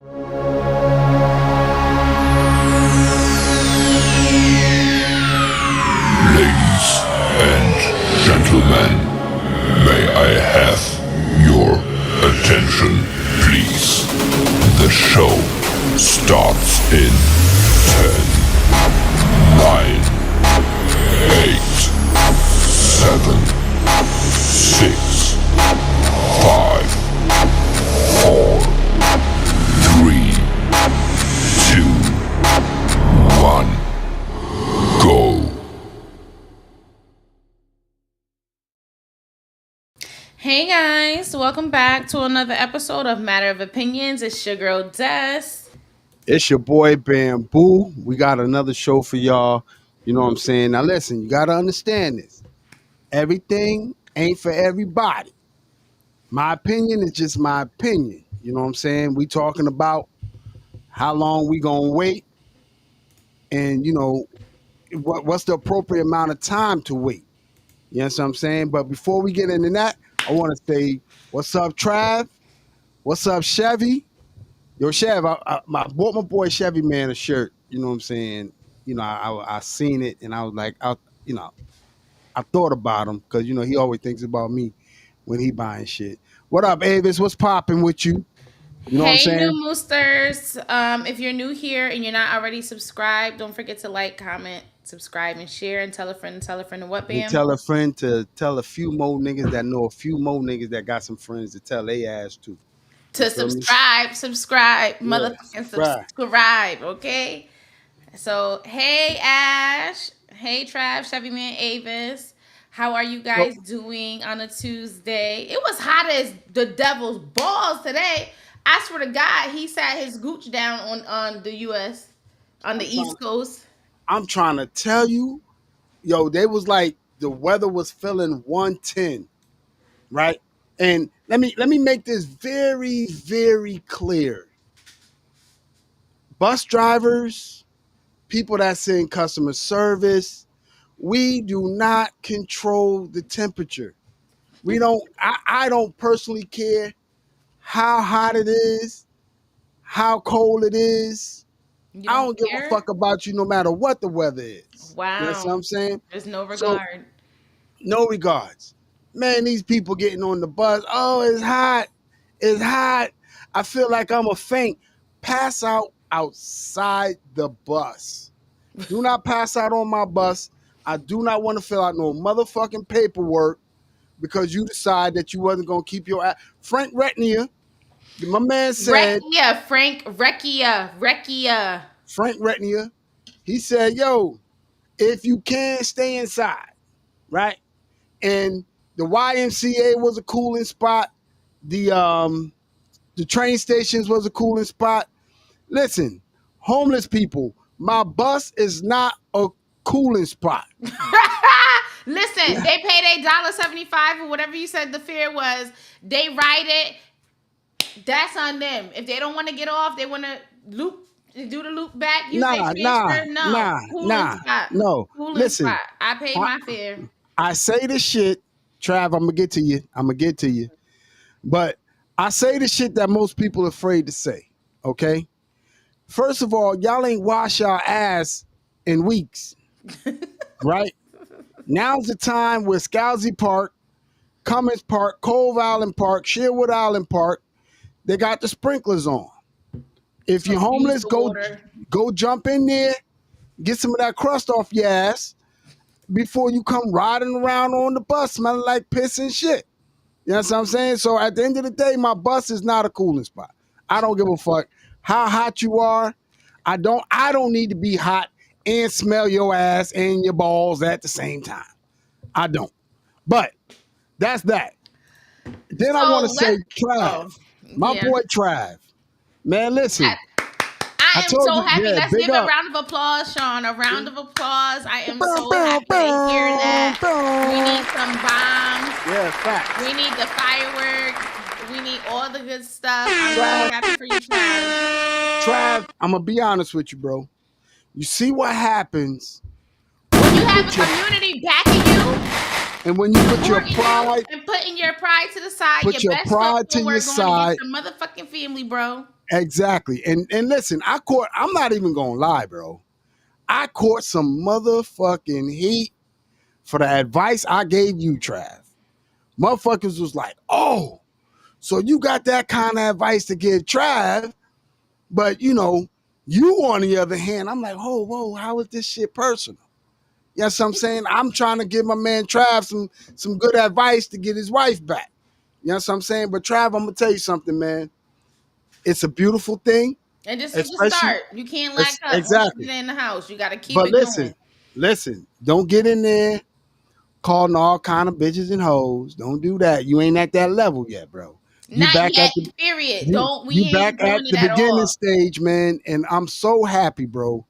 Ladies and gentlemen, may I have your attention, please? The show starts in 10, 9, 8, 7, 6, 5, 4, 3, 2, 1, go. Hey guys, welcome back to another episode of Matter of Opinions. It's your girl Des. It's your boy Bamboo. We got another show for y'all. You know what I'm saying? Now listen, you gotta understand this. Everything ain't for everybody. My opinion is just my opinion. You know what I'm saying? We talking about how long we gonna wait and what's the appropriate amount of time to wait. You know what I'm saying? But before we get into that, I want to say, what's up, Trav? What's up, Chevy? Yo, Chev, I bought my boy Chevy Man a shirt. You know what I'm saying? I seen it and I was like, I thought about him because he always thinks about me when he buying shit. What up, Avis? What's popping with you? You know what I'm Hey new saying? moosters. If you're new here and you're not already subscribed, don't forget to like, comment, subscribe, and share, and tell a friend, and what, And Bam? tell a friend to tell a few more niggas that know a few more niggas that got some friends to tell they ass to. You To feel me? subscribe, Yeah, motherfucking subscribe. subscribe, okay? So, hey Ash, hey Trav, Chevy Man, Avis. How are you So guys doing on a Tuesday? It was hot as the devil's balls today. I swear to God, he sat his gooch down on the U.S. on the I'm trying. East Coast. I'm trying to tell you, yo, they was like the weather was feeling 110, right? And let me make this very, very clear. Bus drivers, people that's in customer service, we do not control the temperature. We don't, I don't personally care how hot it is, how cold it is. You I don't don't give a care? fuck about you no matter what the weather is. You know what Wow. I'm saying? There's no So, regard. no regards. Man, these people getting on the bus. Oh, it's hot. It's hot. I feel like I'm a faint. Pass out outside the bus. Do not pass out on my bus. I do not want to fill out no motherfucking paperwork because you decide that you wasn't gonna keep your ass. Frank Retnier, my man said, Rekia, Frank, Rekia. Frank Retnier, he said, yo, if you can stay inside, right? And the YMCA was a cooling spot. The train stations was a cooling spot. Listen, homeless people, my bus is not a cooling spot. Listen, they pay their $1.75 or whatever you said the fare was. They ride it. That's on them. If they don't want to get off, they want to do the loop back, use their transfer. No, cooling spot, no. cooling Listen, spot. I paid I, my fare. I say this shit, Trav, I'm gonna get to you. But I say the shit that most people are afraid to say. Okay. First of all, y'all ain't wash y'all ass in weeks, right? Now's the time where Scalzi Park, Cummins Park, Cove Island Park, Sherwood Island Park, they got the sprinklers on. If So you're use homeless, the go water. jump in there, get some of that crust off your ass before you come riding around on the bus smelling like piss and shit. You know what I'm saying? So at the end of the day, my bus is not a cooling spot. I don't give a fuck how hot you are. I don't need to be hot and smell your ass and your balls at the same time. I don't. But that's that. Then I want to So say let. Trav, Oh, my yeah. boy Trav. Man, listen, I I am told so you, happy. yeah, Let's big give a up. round of applause, Sean. A round of applause. I am Bow, so bow, happy to hear bow, that. We need bow. some bombs. Yeah, facts. We need the fireworks. We need all the good stuff. I'm Trav, really happy for you, Trav. I'm gonna be honest with you, bro. You see what happens When when you you have put a your community backing you, and when you put your supporting you, pride, and putting your pride to the side, put your your best foot pride to your forward, going against side, the motherfucking family, bro. exactly. And listen, I'm not even gonna lie, bro. I caught some motherfucking heat for the advice I gave you, Trav. Motherfuckers was like, oh, so you got that kind of advice to give Trav, but you on the other hand, I'm like, oh, whoa, how is this shit personal? Yes, I'm saying I'm trying to give my man Trav some good advice to get his wife back. You know what I'm saying? But Trav, I'm gonna tell you something, man. It's a beautiful thing, And this is the especially start. You can't lack up once you exactly. get in the house. You got to keep But it going. listen, don't get in there calling all kind of bitches and hoes. Don't do that. You ain't at that level yet, bro. You Not back at yet. the Period. you Don't. We you ain't back at doing it the at beginning all. stage, man. And I'm so happy, bro.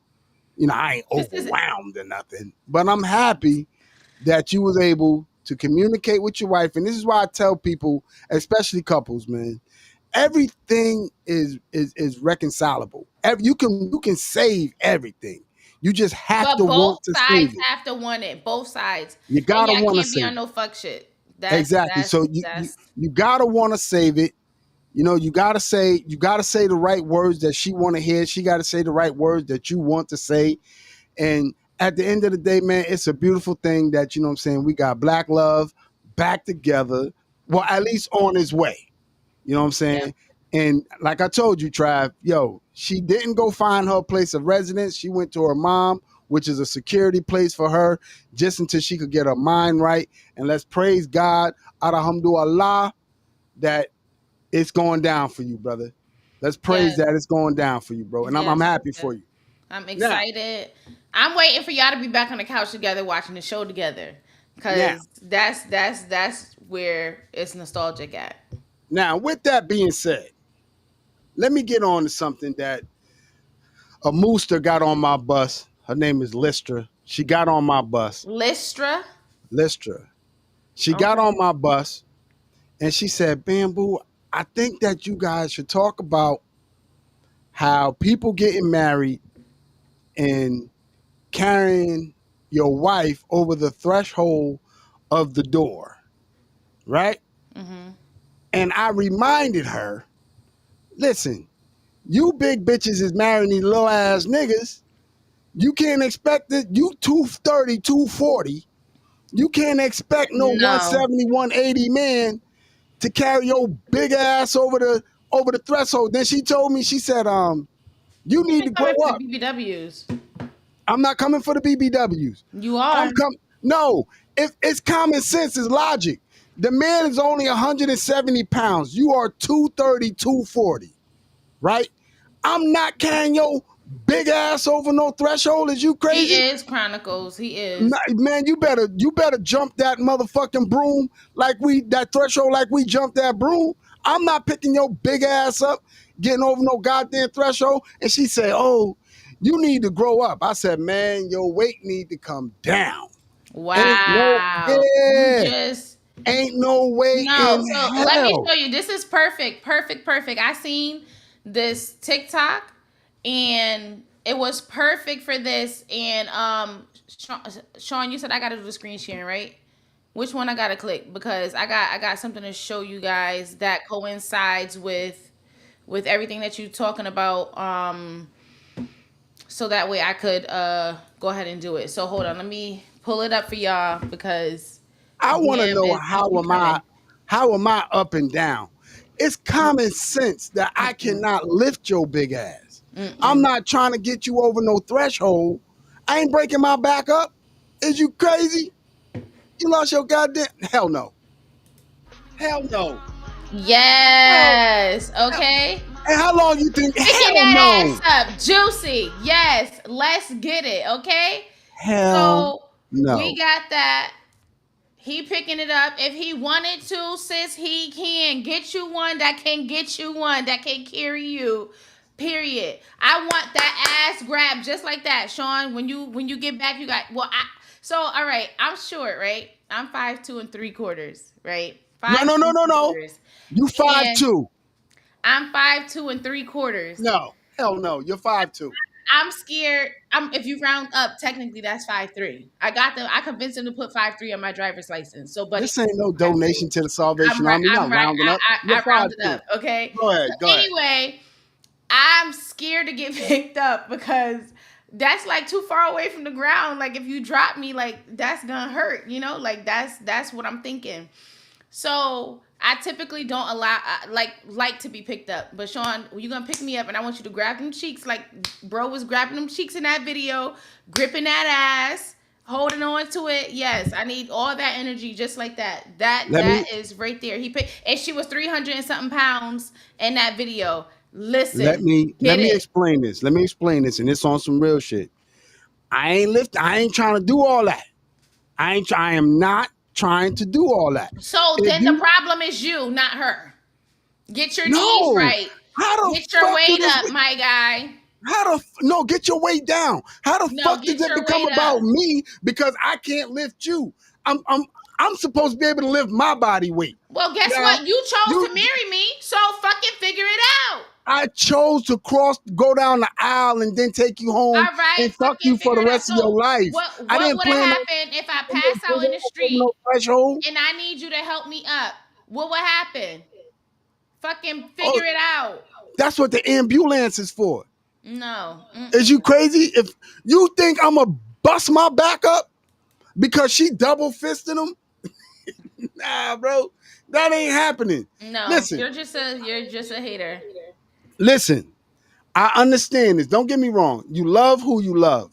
I ain't This is overwhelmed or nothing, but I'm happy that you was able to communicate with your wife. And this is why I tell people, especially couples, man, everything is reconcilable. You can save everything. You just have But to both want to sides save it. have to want it. Both sides. You And gotta y'all want to can't be save on it. no fuck shit. Exactly. So you gotta want to save it. You gotta say the right words that she want to hear. She gotta say the right words that you want to say. And at the end of the day, man, it's a beautiful thing that I'm saying, we got Black Love back together. Well, at least on his way. You know what I'm Yeah. saying? And like I told you, Trav, she didn't go find her place of residence. She went to her mom, which is a security place for her, just until she could get her mind right. And let's praise God, alhamdulillah, that it's going down for you, brother. Let's praise Yes. that it's going down for you, bro. And I'm Yes. happy Yes. for you. I'm Now, excited. I'm waiting for y'all to be back on the couch together watching the show together. now, Cause that's where it's nostalgic at. now, with that being said, let me get on to something that a mooster got on my bus. Her name is Listra. She got on my bus. Lystra. Listra. She got Okay. on my bus and she said, Bamboo, I think that you guys should talk about how people getting married and carrying your wife over the threshold of the door, right? Mm-hmm. And I reminded her, listen, you big bitches is marrying these little ass niggas. You can't expect it. You 230, 240. You can't expect no No. 170, 180 man to carry your big ass over the threshold. Then she told me, she said, you You've need been to grow coming for the up. BBWs. I'm not coming for the BBWs. You are. No, if it's common sense, it's logic. The man is only 170 pounds. You are 230, 240, right? I'm not carrying your big ass over no threshold. Is you He crazy? is Chronicles. He is. Man, you better jump that motherfucking broom that threshold like we jumped that broom. I'm not picking your big ass up, getting over no goddamn threshold. And she said, "Oh, you need to grow up." I said, "Man, your weight need to come down. Ain't no Wow. You yeah, just ain't no way no. in So let me hell." show you. This is perfect. Perfect. Perfect. I seen this TikTok and it was perfect for this. And Sean, you said I gotta do the screen sharing, right? Which one I gotta click? Because I got something to show you guys that coincides with everything that you're talking about. So that way I could go ahead and do it. So hold on, let me pull it up for y'all because I want to DM know is definitely coming. how am I up and down? It's common sense that I Mm-mm, cannot lift your big ass. I'm mm-mm. not trying to get you over no threshold. I ain't breaking my back up. Is you crazy? You lost your goddamn hell no. Hell no. Hell, Yes. hell. Okay. And how long you think? Picking Hell that no. ass up, juicy. Yes. Let's get it. Okay. Hell So we no. got that. He picking it up. If he wanted to, sis, he can get you one that can get you one that can carry you. Period. I want that ass grab just like that, Sean. When you get back, you got so all right. I'm short, right? I'm 5'2 3/4", right? No, Five no, two no, and no, three no. quarters, You 5'2". and I'm 5'2 3/4. No. Hell no. You're 5'2". I'm scared. If you round up, technically that's 5'3". I convinced him to put 5'3" on my driver's license. So, but This ain't no 5'3". donation to the Salvation Army. I'm Not right. rounding up. You're I rounded 5'2". up. Okay. Go So ahead. Go ahead. anyway, I'm scared to get picked up because that's like too far away from the ground. Like if you drop me, like that's gonna hurt, you know? Like that's what I'm thinking. So I typically don't allow like to be picked up. But Sean, you gonna pick me up and I want you to grab them cheeks like bro was grabbing them cheeks in that video, gripping that ass, holding on to it. Yes, I need all that energy just like that. That Let me that is right there. He picked and she was 300 and something pounds in that video. let Listen, me let get me it. explain this. Let me explain this, and it's on some real shit. I ain't trying to do all that. I am not trying to do all that. So If then the you problem is you, not her. Get your knees no, right. how the Get your fuck did weight this? up, my guy. No, get your weight down. How the No, fuck did get it your become weight up. about me because I can't lift you? I'm I'm I'm supposed to be able to lift my body weight. Well, guess Now what? You chose you to marry me, so fucking figure it out. I chose to go down the aisle and then take you home All right, and fuck fucking you for figure the it out. rest of your So life. I what didn't would have plan on happened if I putting no pass out big in the ass over no street threshold. and I need you to help me up? What would happen? Fucking Oh, figure it out. that's what the ambulance is for. No. Is you Mm-mm. crazy? If you think I'm gonna bust my back up because she double fisted him, nah, bro, that ain't happening. No. Listen, You're just a hater. listen. I understand this. Don't get me wrong. You love who you love,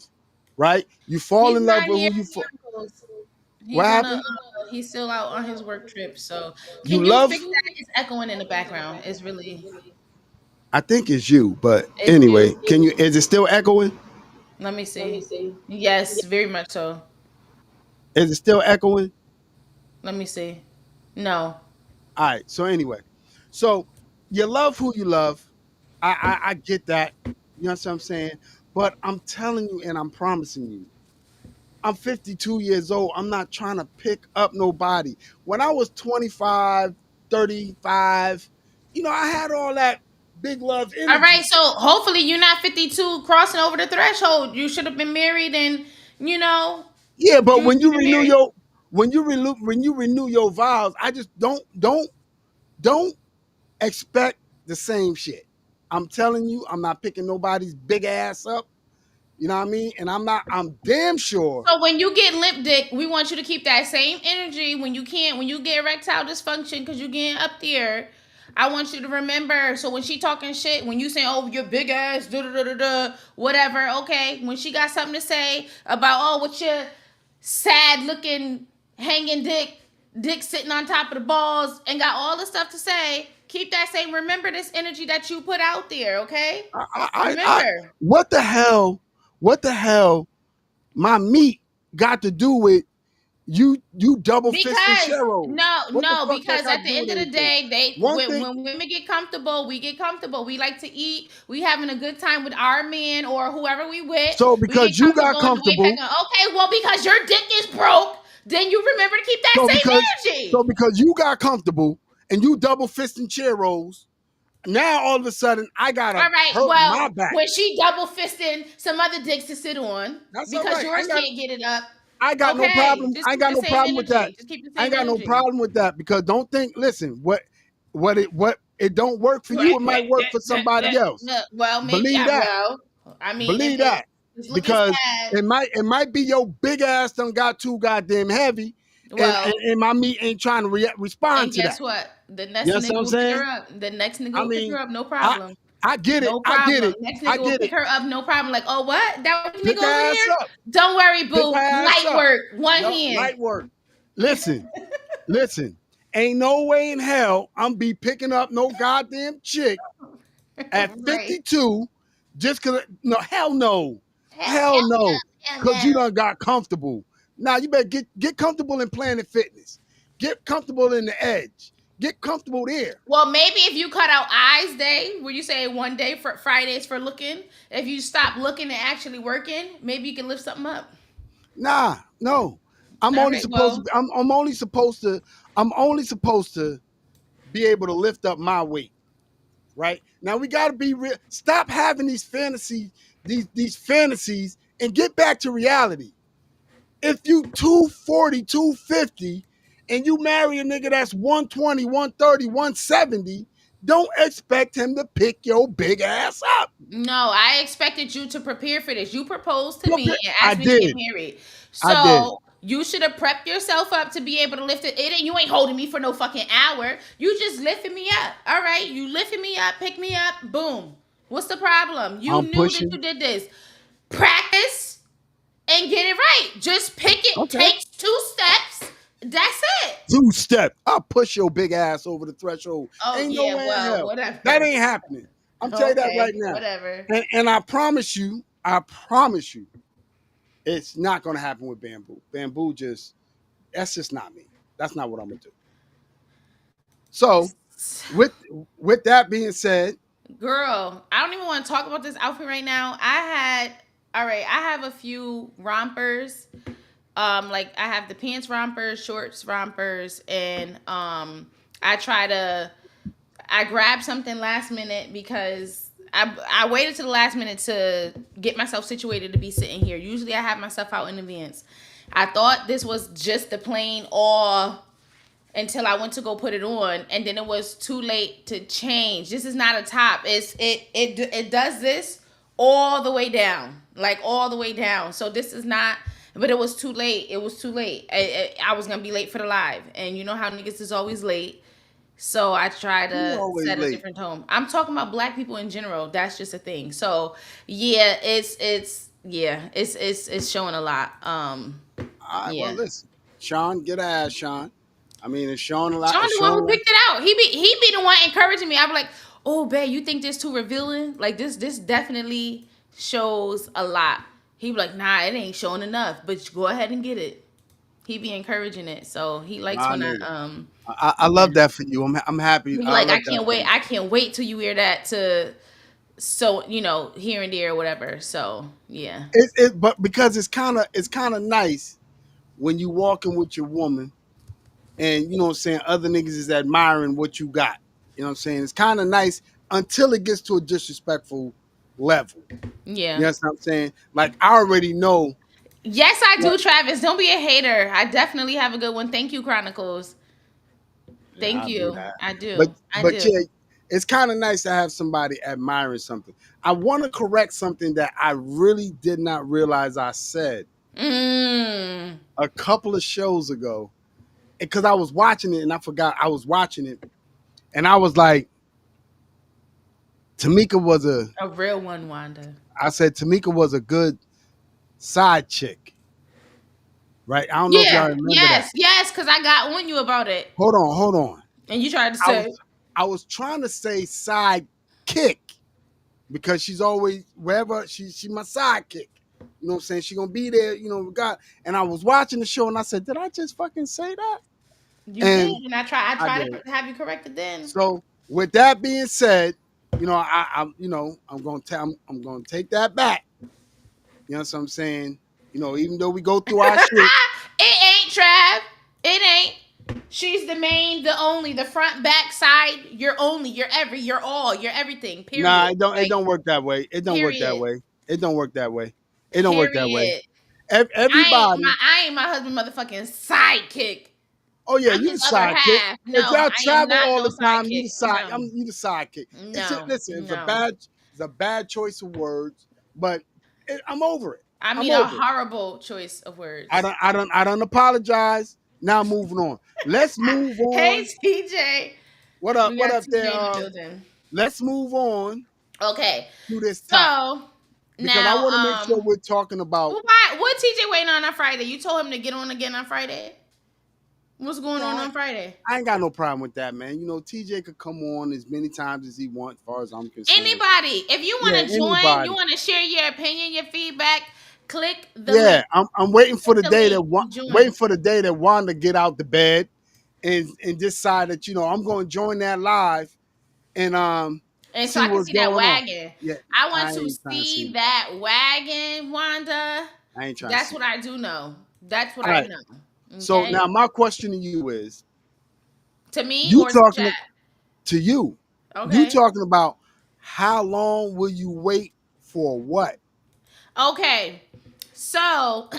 right? You fall He's in love not with here. who you fall. What He's on a happened? he's still out on his work trip. So You can you love. fix that? It's echoing in the background. I think it's you, but It's anyway, you. can you? Is it still echoing? Let me see. Yes, very much so. Is it still echoing? Let me see. No. All right. So anyway, so you love who you love. I get that. You know what I'm saying? But I'm telling you, and I'm promising you, I'm 52 years old. I'm not trying to pick up nobody. When I was 25, 35, I had all that big love All right, energy. so hopefully you're not 52 crossing over the threshold. You should have been married and you know, Yeah, but you should have been married. when you renew your vows, I just don't expect the same shit. I'm telling you, I'm not picking nobody's big ass up. You know what I mean? And I'm damn sure. So when you get limp dick, we want you to keep that same energy when you get erectile dysfunction because you're getting up there. I want you to remember. So when she talking shit, when you say, "Oh, your big ass," da da da da da, whatever. Okay, when she got something to say about, "Oh, what your sad looking hanging dick sitting on top of the balls," and got all the stuff to say, keep that same. Remember this energy that you put out there. Okay, I remember. what the hell? What the hell? My meat got to do with you double fisting Because Cheryl. What the fuck that because got at to the do with end of the anything? day, One thing. when women get comfortable, we get comfortable. We like to eat. We having a good time with our man or whoever we with. So We get because you got comfortable in the way comfortable, pecking. Okay, well because your dick is broke, then you remember to keep that so because same so energy. because you got comfortable and you double fisting chair rolls, now all of a sudden I gotta All right. hurt my Well, back. when she double fisting some other dicks to sit on That's all because right. yours can't get it up. I got no Okay, problem. just I ain't keep got the no same problem with that. energy. Just keep the I ain't same got no energy. problem with that because don't think. Listen, what it don't work for you, it might work for somebody else. Well, maybe Believe that. I mean, if Believe that it's looking because sad, it might be your big ass done got too goddamn heavy, and well, and my meat ain't trying to respond and to guess that. what? The You next know what nigga I'm will pick her saying? up. The next nigga I will pick her mean, up, no I problem. I get it. No I get problem. it. Next I nigga will get pick it. her up, no problem. Like, oh what? That was Pick nigga her over ass here? up. Don't worry, Pick her boo. ass Light up. work, one Yup, hand. light work. Listen, listen. Ain't no way in hell I'm be picking up no goddamn chick at Right. 52 just cause no hell no. Hell, Hell hell no. no, hell Cause you no. done got comfortable. Now you better get comfortable in Planet Fitness. Get comfortable in the edge. Get comfortable there. Well, maybe if you cut out eyes day, where you say one day for Fridays for looking, if you stop looking and actually working, maybe you can lift something up. Nah, no. I'm All only right, supposed well, to I'm only supposed to be able to lift up my weight. Right? Now we gotta be real. Stop having these fantasies and get back to reality. If you 240, 250, and you marry a nigga that's 120, 130, 170, don't expect him to pick your big ass up. No, I expected you to prepare for this. You proposed to me and I asked me to get did. married. I did. So you should have prepped yourself up to be able to lift it. You ain't holding me for no fucking hour. You just lifted me up. All right. You lifted me up, pick me up, boom. What's the problem? You I'm knew that pushing. you did this. Practice and get it right. Just pick it. Okay. Take 2 steps. That's it. 2 steps. I'll push your big ass over the threshold. Oh Ain't yeah, no way in well, hell. whatever. That ain't happening. I'm telling you that right Okay, now. whatever. And I promise you, it's not gonna happen with Bamboo. Bamboo that's just not me. That's not what I'm gonna do. So with that being said, Girl, I don't even want to talk about this outfit right now. All right, I have a few rompers. Like I have the pants rompers, shorts rompers, and I grabbed something last minute because I waited to the last minute to get myself situated to be sitting here. Usually I have my stuff out in advance. I thought this was just the plain all until I went to go put it on, and then it was too late to change. This is not a top. It does this all the way down, like all the way down. So this is not. But it was too late. It was too late. I was gonna be late for the live, and you know how niggas is always late. So I try you to always set a late. different tone. I'm talking about black people in general. That's just a thing. So yeah, it's showing a lot. All right, Yeah. well, listen, Sean, get ass, Sean. I mean, it's showing a lot. Sean It's the one showing who a lot. picked it out. He be the one encouraging me. I'm like, oh babe, you think this too revealing? Like this definitely shows a lot. He be like, nah, it ain't showing enough, but go ahead and get it. He be encouraging it, so he likes Nah, when nigga. I yeah. love that for you. I'm happy. He I like, love that for you. I can't wait till you wear that to so here and there or whatever. So yeah. But because it's kind of nice when you walking with your woman, and you know what I'm saying, other niggas is admiring what you got. You know what I'm saying? It's kind of nice until it gets to a disrespectful level. You Yeah. know what I'm saying? Like I already know. Yes, I What, do, Travis. Don't be a hater. I definitely have a good one. Thank you, Chronicles. yeah, Thank I'll do you. that. I But do. I but do. yeah, it's kind of nice to have somebody admiring something. I want to correct something that I really did not realize I said Mm. a couple of shows ago, because I was watching it and I forgot I was watching it, and I was like, Tamika was a. A real one, Wanda. I said Tamika was a good side chick, right? I don't know if y'all Yeah. remember that. Yes, because I got on you about it. Hold on. And you tried to I was say, I was trying to say side kick because she's always wherever she my sidekick. You know what I'm saying? She gonna be there, God. And I was watching the show and I said, did I just fucking say that? you did. And And I I tried did. to have you corrected then. So with that being said, I'm gonna take that back. You know what I'm saying? Even though we go through our shit. It ain't, Trav. It ain't. She's the main, the only, the front, back, side. You're only, you're all, you're everything. Nah, Period. it Like, don't work that way. It don't work that period. way. It don't work that way. It don't work that way. Period. Everybody. I ain't my husband motherfucking sidekick. Oh yeah, I'm you his the other sidekick. half. If No, y'all I am travel not all no the time, you sidekick. the side. No. You the sidekick. No. Listen. No. It's a bad choice of words, but I'm over it. I I'm mean a over it. horrible choice of I words. don't. I don't. I don't apologize. Now moving on. Let's move Hey on. TJ. What up? We What got up there? TJ in the building. Let's move on Okay. to this topic So because I now want to make sure we're talking about. what TJ waiting on Friday? You told him to get on again on Friday? What's going No, on Friday? I ain't got no problem with that, man. TJ could come on as many times as he wants, as far as I'm concerned. Anybody, if you want Yeah, to join, you anybody. want to share your opinion, your feedback, click the Yeah, link. I'm waiting for Click the the day link to waiting join. for the day that Wanda get out the bed and decide that I'm going to join that live and And so see I can what's see that going on. wagon. Yeah, I want I to ain't trying to see see it. that wagon, Wanda. I ain't trying to That's see what it. I do know. That's what All I right. know. So Okay. now my question to you is, To me you or to talking chat? to you, you Okay. talking about how long will you wait for what? Okay. So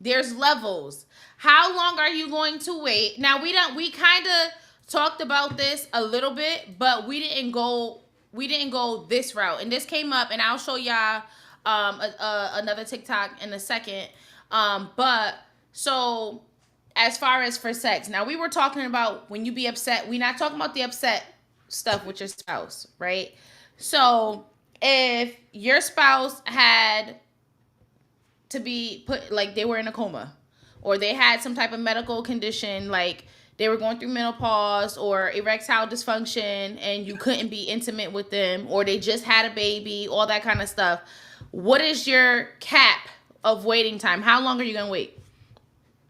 there's levels. How long are you going to wait? Now we kind of talked about this a little bit, but we didn't go this route. And this came up, and I'll show y'all another TikTok in a second. But so as far as for sex, now we were talking about when you be upset. We're not talking about the upset stuff with your spouse, right? So if your spouse had to be put, like they were in a coma, or they had some type of medical condition, like they were going through menopause or erectile dysfunction, and you couldn't be intimate with them, or they just had a baby, all that kind of stuff. What is your cap of waiting time? How long are you gonna wait?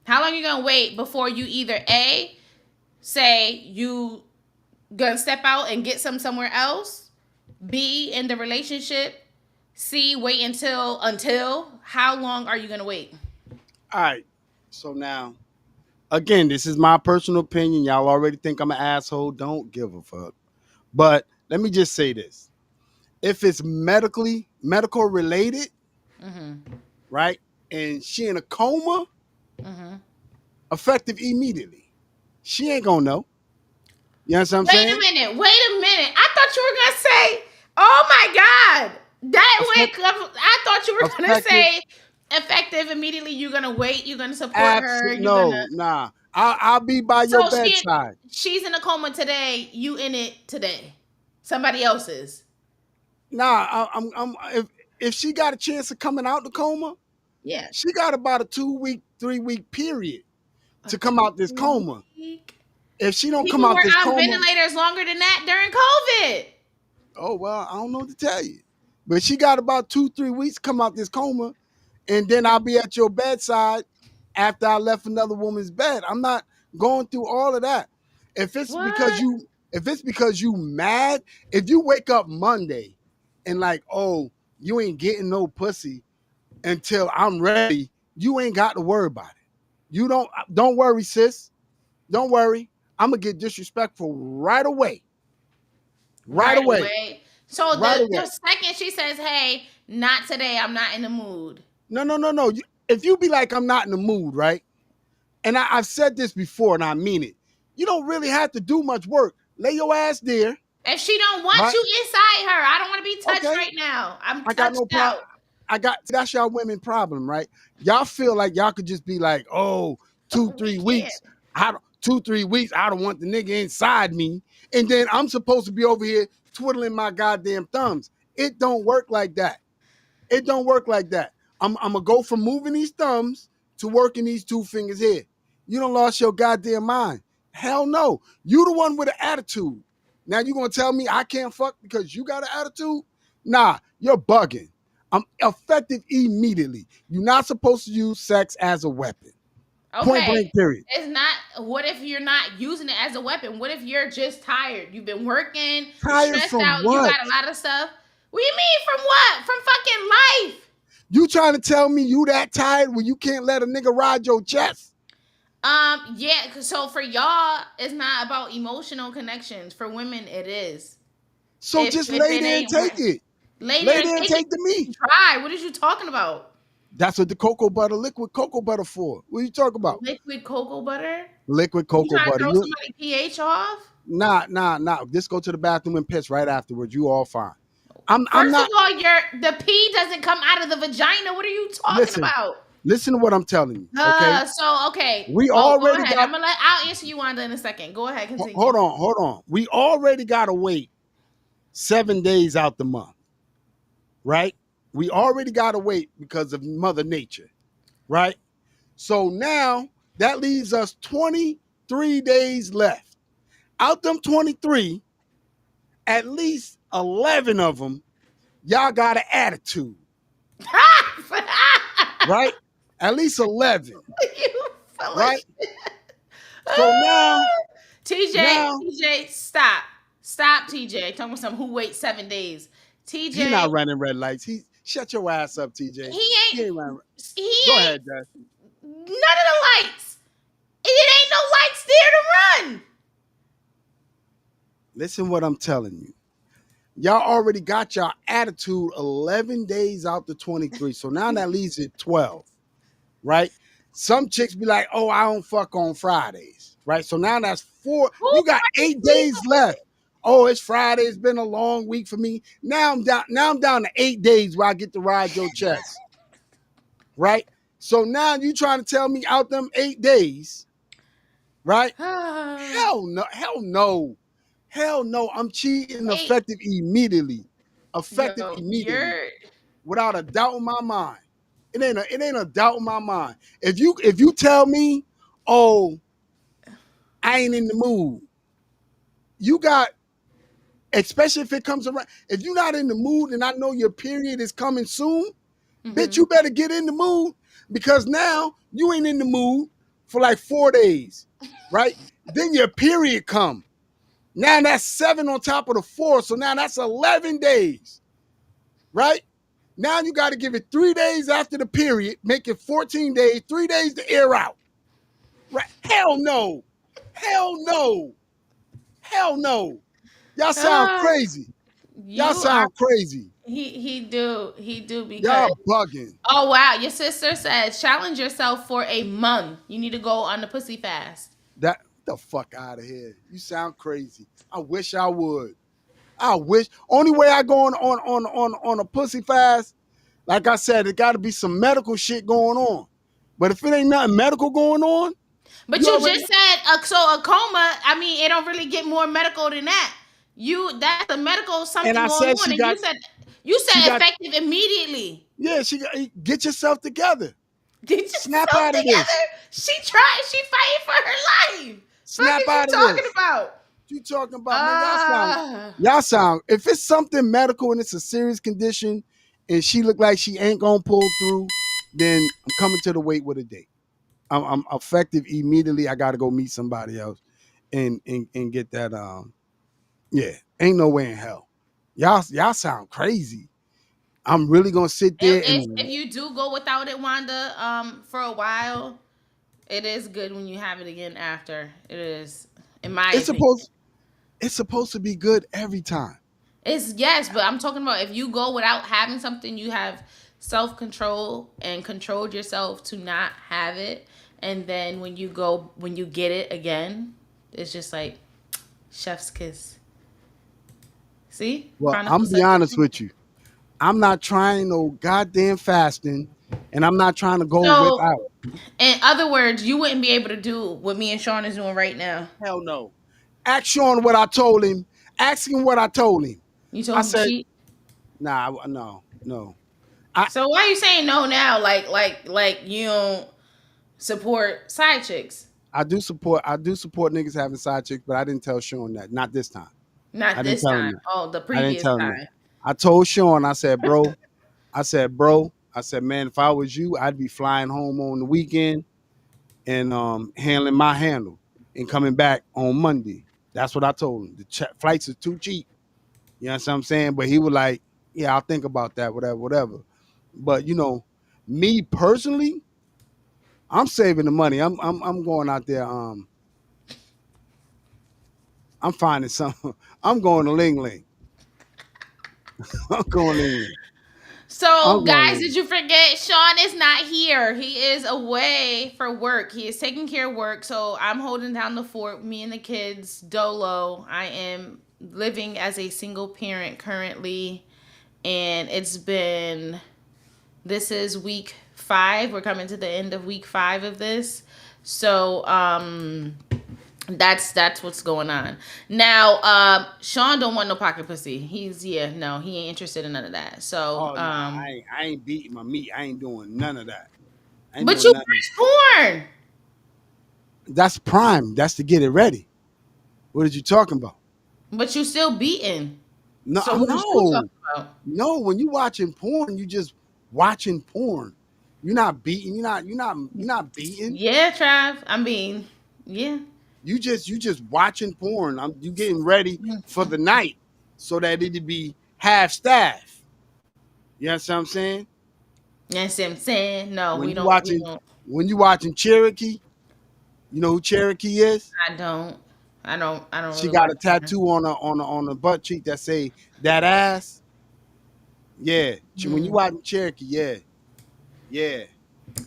How long are you gonna wait before you either A, say you gonna step out and get somewhere else, B, in the relationship, C, wait until how long are you gonna wait? All right. So now, again, this is my personal opinion. Y'all already think I'm an asshole. Don't give a fuck. But let me just say this. If it's medical related, right, and she in a coma, effective immediately. She ain't gonna know. You know what I'm Wait saying? a minute. Wait a minute. I thought you were gonna say, "Oh my God, that went." I thought you were gonna Effective. say, "Effective immediately." You're gonna wait. You're gonna support her. You're No, gonna. nah. I'll be by your So bedside. she's in a coma today. You in it today. Somebody else's. Nah, I'm if she got a chance of coming out the coma, Yeah. she got about a 2-week, 3-week period to come out this coma. If she don't come People out were this on coma, ventilators longer than that during COVID. oh well, I don't know what to tell you. But she got about 2-3 weeks to come out this coma, and then I'll be at your bedside after I left another woman's bed. I'm not going through all of that. If it's What? because you mad, if you wake up Monday and like, oh, you ain't getting no pussy until I'm ready, you ain't got to worry about it. You don't worry, sis. Don't worry. I'm gonna get disrespectful right away. Right away. So Right the away. second she says, "Hey, not today. I'm not in the mood." No. If you be like, I'm not in the mood, right? And I've said this before, and I mean it. You don't really have to do much work. Lay your ass there. If she don't want Right? you inside her, I don't want to be touched Okay. right now. I'm I got no touched problem. out. That's y'all women problem, right? Y'all feel like y'all could just be like, oh, We 2-3 can't. weeks. 2-3 weeks. I don't want the nigga inside me, and then I'm supposed to be over here twiddling my goddamn thumbs. It don't work like that. It don't work like that. I'm gonna go from moving these thumbs to working these two fingers here. You don't lost your goddamn mind. Hell no. You the one with an attitude. Now you gonna tell me I can't fuck because you got an attitude? Nah, you're bugging. I'm effective immediately. You're not supposed to use sex as a weapon. Point Okay. blank, period. It's not. What if you're not using it as a weapon? What if you're just tired? You've been working, you're Tired stressed from out, you what? got a lot of stuff. What do you mean from what? From fucking life. You trying to tell me you that tired when you can't let a nigga ride your chest? Yeah, so for y'all, it's not about emotional connections. For women, it is. So just lay it there and ain't take work. it. Lay Lay there there and and take take the meat. it. Try. What is you talking about? That's what the liquid cocoa butter for. What are you talking about? Liquid cocoa butter? Liquid You cocoa trying to butter. throw somebody pH off? Nah. Just go to the bathroom and piss right afterwards. You all fine. I'm First not. of all, the pee doesn't come out of the vagina. What are you talking about? Listen to what I'm telling you. Okay. Okay. We Go already ahead. got. I'll answer you, Wanda, in a second. Go ahead, continue. Hold on. We already gotta wait 7 days out the month, right? We already gotta wait because of Mother Nature, right? So now that leaves us 23 days left. Out them 23, at least 11 of them, y'all got an attitude, right? At least 11, You feel right? like- So now, TJ, stop. Stop, TJ. Talking about some who waits 7 days. TJ, he not running red lights. Shut your ass up, TJ. he ain't running. he Go ain't ahead, Dad. none of the lights. It ain't no lights there to run. Listen what I'm telling you. Y'all already got your attitude 11 days out to 23. So now that leaves it 12, right? Some chicks be like, oh, I don't fuck on Fridays, right? So now that's 4. Who You got 8 days left. Oh, it's Friday. It's been a long week for me. Now I'm down. Now I'm down to 8 days where I get to ride your chest, right? So now you trying to tell me out them 8 days, right? Hell no. Hell no. Hell no. I'm cheating Hey, effective immediately. Effective yo, immediately. you're Without a doubt in my mind. It ain't a doubt in my mind. If you tell me, oh, I ain't in the mood, you got, especially if it comes around, if you're not in the mood and I know your period is coming soon, bitch, you better get in the mood because now you ain't in the mood for like 4 days, right? Then your period come. Now that's 7 on top of the 4, so now that's 11 days, right? Now you got to give it 3 days after the period, make it 14 days, 3 days to air out. Right? Hell no. Hell no. Hell no. Y'all sound crazy. Y'all you are sound crazy. he do because Y'all bugging. oh wow, your sister says challenge yourself for a month. You need to go on the pussy fast. That the fuck out of here. You sound crazy. I wish I would. I wish. Only way I go on a pussy fast, like I said, it got to be some medical shit going on. But if it ain't nothing medical going on, But you you already. just said so a coma. I mean, it don't really get more medical than that. That's a medical And something I going said on, and you she said got, effective immediately. yeah, she got, get yourself together. Get Snap yourself out of together. this. She tried. She fighting for her life. Fuck Snap is you out of talking this. about? You talking about, man, Uh, y'all sound, if it's something medical and it's a serious condition and she look like she ain't gonna pull through, then I'm coming to the wait with a date. I'm effective immediately. I gotta go meet somebody else and get that yeah, ain't no way in hell. Y'all sound crazy. I'm really gonna sit there if and you do go without it, Wanda, for a while, it is good when you have it again after. It is, in my it's opinion. supposed it's supposed to be good every time. It's yes, but I'm talking about if you go without having something, you have self control and controlled yourself to not have it, and then when you get it again, it's just like chef's kiss. See, Well, I'm Chronicle gonna be said. honest with you. I'm not trying no goddamn fasting, and I'm not trying to go So, without. in other words, you wouldn't be able to do what me and Sean is doing right now. Hell no. Ask Sean what I told him. Ask him what I told him. You I told him to said, cheat. nah, no. I So why are you saying no now? Like you don't support side chicks? I do support niggas having side chicks, but I didn't tell Sean that. Not this time. Not I didn't this tell him time. that. Oh, the I didn't previous tell him that. time. I told Sean, I said, man, if I was you, I'd be flying home on the weekend and handling my handle and coming back on Monday. That's what I told him. The flights are too cheap. You know what I'm saying? But he was like, yeah, I'll think about that, whatever. But me personally, I'm saving the money. I'm going out there. I'm finding something. I'm going to Ling Ling. I'm going to Ling Ling. So, I'm going to guys, Ling did Ling. you forget? Sean is not here. He is away for work. He is taking care of work. So, I'm holding down the fort. Me and the kids, dolo. I am living as a single parent currently. And this is week 5. We're coming to the end of week 5 of this. So, that's what's going on now. Sean don't want no pocket pussy. No, he ain't interested in none of that. So Oh nah, I ain't beating my meat. I ain't doing none of that. I ain't but doing you nothing. watch porn. That's prime. That's to get it ready. What are you talking about? But you still beating. No, So what is you talking about? no. When you watching porn, you just watching porn. You're not beating. You're not beating. Yeah, Trav. I mean, yeah. You just watching porn. You getting ready for the night so that it'd be half staff. You know what I'm saying? That's what I'm saying. No, When we you don't. We watching don't. when you watching Cherokee, you know who Cherokee is? I don't. I don't She really got watch a porn. tattoo on her butt cheek that say that ass. Yeah. When you Hmm. watching Cherokee, yeah.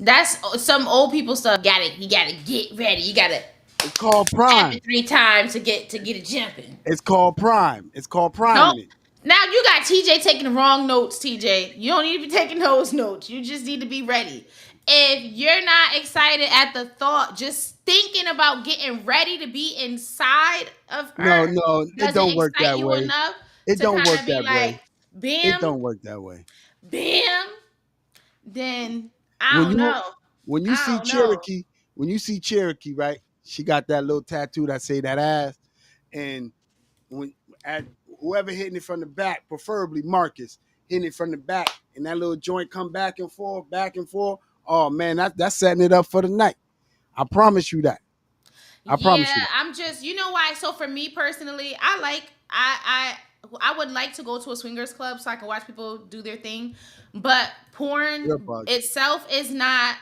That's some old people stuff. You gotta get ready. You gotta. It's called Tap Prime. it 3 times to get it jumping. It's called Prime. It's called Nope. priming it. Now you got TJ taking the wrong notes, TJ. You don't need to be taking those notes. You just need to be ready. If you're not excited at the thought, just thinking about getting ready to be inside of No, her no, it doesn't don't work excite that you way. enough It to don't kind work of be that way. like, It bam, don't work that way. bam, then I When don't you know. when you I see don't know. Cherokee, right? She got that little tattoo that say that ass, and when at whoever hitting it from the back, preferably Marcus, hitting it from the back, and that little joint come back and forth, back and forth. Oh man, that's setting it up for the night. I promise you that. I promise Yeah, you that. I'm just, you know why? So for me personally, I would like to go to a swingers club so I can watch people do their thing, but porn Earbuds. itself is not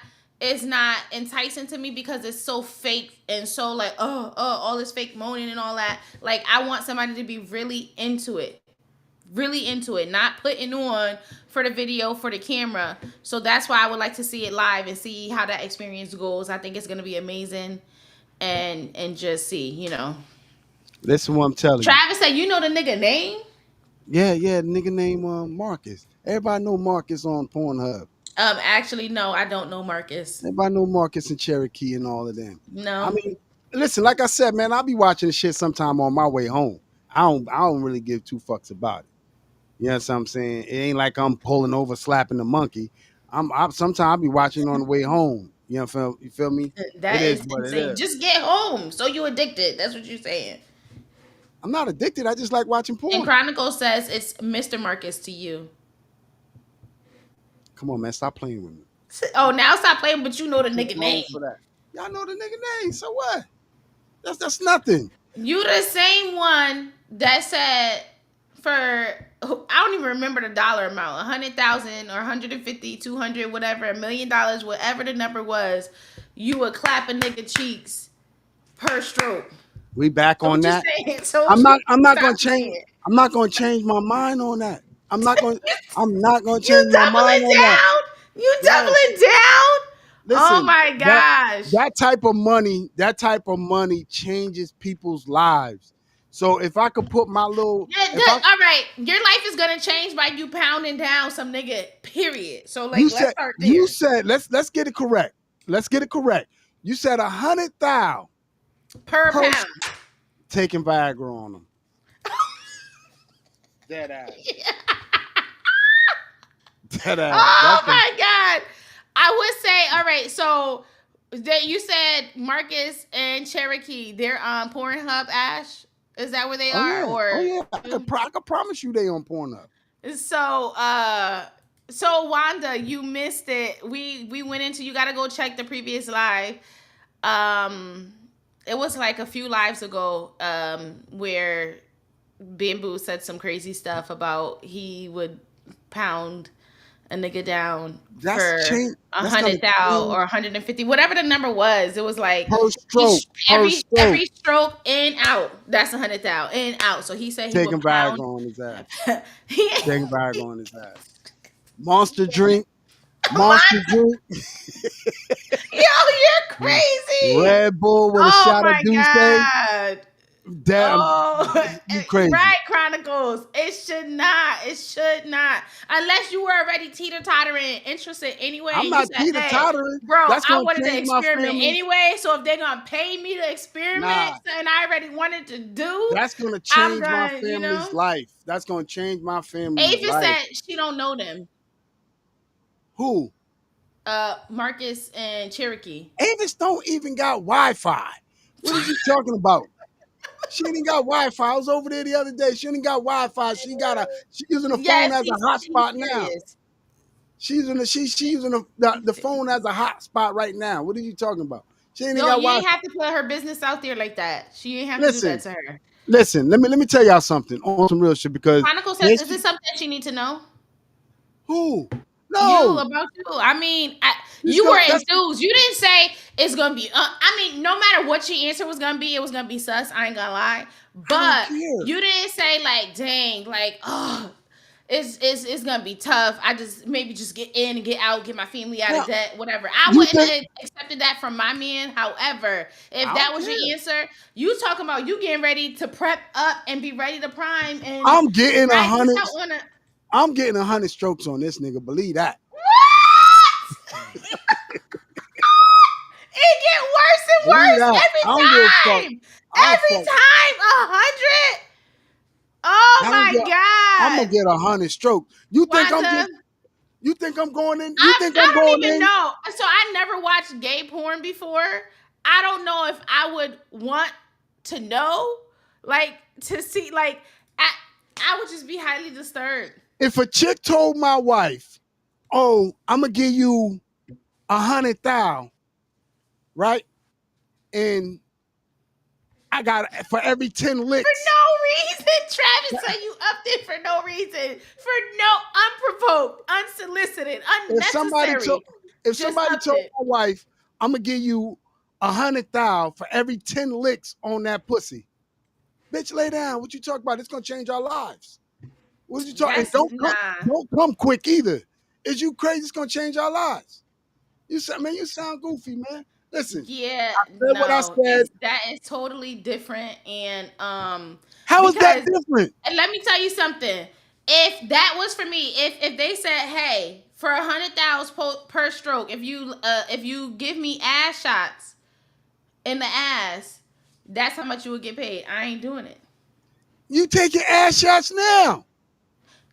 enticing to me because it's so fake and so like all this fake moaning and all that. Like I want somebody to be really into it, not putting on for the video for the camera. So that's why I would like to see it live and see how that experience goes. I think it's gonna be amazing and just see, Listen what I'm telling you. Travis said, you know the nigga name? Yeah, the nigga named Marcus. Everybody know Marcus on Pornhub. Actually, no, I don't know Marcus. Everybody know Marcus and Cherokee and all of them. I No. mean, listen, like I said, man, I'll be watching the shit sometime on my way home. I don't really give 2 fucks about it. You know what I'm saying? It ain't like I'm pulling over, slapping the monkey. Sometimes I'll be watching on the way home. You feel me? That It is is what it insane. is. Just get home. So you addicted. That's what you're saying. I'm not addicted. I just like watching And porn. Chronicle says it's Mr. Marcus to you. Come on, man, stop playing with me. Oh, now stop playing, but you know the Too nigga grown name. for that. Y'all know the nigga name. So what? That's nothing. You the same one that said for I don't even remember the dollar amount, 100,000 or 150, 200, whatever, $1 million, whatever the number was, you would clap a nigga cheeks per stroke. We back So on what you that. saying? So I'm not stop gonna change. playing. I'm not gonna change my mind on that. I'm not gonna You change my mind doubling on that. down? You Yes. doubling down? Oh Listen, my gosh. that type of money changes people's lives. So if I could put my little, All right, your life is gonna change by you pounding down some nigga. Period. So like, you let's said start there. you said let's get it correct. Let's get it correct. You said 100,000 per per pound. taking Viagra on them. Dead ass. Dead ass. Oh my god! I would say, all right. So that you said Marcus and Cherokee, they're on Pornhub. Ash, is that where they are? Oh yeah. I could promise you they on Pornhub. So Wanda, you missed it. We went into. You got to go check the previous live. It was like a few lives ago. Where Bamboo said some crazy stuff about he would pound a nigga down for 100,000 or 150, whatever the number was. It was like per stroke. Every stroke in out. That's 100,000 in out. So he said he taking would pound. Viagra on his ass. Taking Viagra on his ass. Monster drink. Monster drink. Yo, you're crazy. Red Bull with a shot of Douce. God. Damn, you crazy. Right, Chronicles. It should not. Unless you were already teeter-tottering interested anyway. I'm not teeter-tottering. Bro, That's I gonna wanted to change my experiment family. anyway. So if they're going to pay me to experiment and I already wanted to do. That's going to change my family's life. That's going to change my family's Avis life. said she don't know them. Who? Marcus and Cherokee. Avis don't even got Wi-Fi. What are you talking about? She ain't got Wi-Fi. I was over there the other day. She ain't got Wi-Fi. She's using the phone as a hotspot now. She's using the phone as a hotspot right now. What are you talking about? She ain't got Wi-Fi. You ain't have to put her business out there like that. She ain't have to do that to her. Listen, let me tell y'all something on some real shit because Chronicle says, is this something that you need to know? Who? No. About you. I mean, you were enthused. You didn't say it's gonna be. No matter what your answer was gonna be, it was gonna be sus. I ain't gonna lie. But you didn't say like, dang, like, oh, it's gonna be tough. I just maybe just get in and get out, get my family out Now, of debt, whatever. I you wouldn't think have accepted that from my man. However, if I that don't was your care. answer, you talking about you getting ready to prep up and be ready to prime and I'm getting ride this 100. out on a I'm getting 100 strokes on this nigga. Believe that. what? It get worse and Believe worse that. I don't give a fuck. every time. I don't Every fuck. time 100. Oh I don't my get. I'm gonna god, get 100 strokes. You think I'm Wanda. getting? You think I'm going in? You think I'm I going don't even in? know. So I never watched gay porn before. I don't know if I would want to know, like to see, like I would just be highly disturbed. If a chick told my wife, "Oh, I'm gonna give you 100,000," right? And I got for every 10 For licks. no reason, Travis said you upped it for no reason, for no unprovoked, unsolicited, If somebody told, unnecessary. if Just somebody upped told it. my wife, "I'm gonna give you 100,000 for every 10 licks on that pussy," bitch, lay down. What you talk about? It's gonna change our lives. What you talking? And That's nah. don't come quick either. Is you crazy? It's gonna change our lives. You said, man, you sound goofy, man. Listen, Yeah, said what I no, said. that is totally different, and How is that because different? and let me tell you something. If that was for me, if they said, hey, for 100,000 per stroke, if you give me ass shots in the ass, that's how much you would get paid. I ain't doing it. You taking ass shots now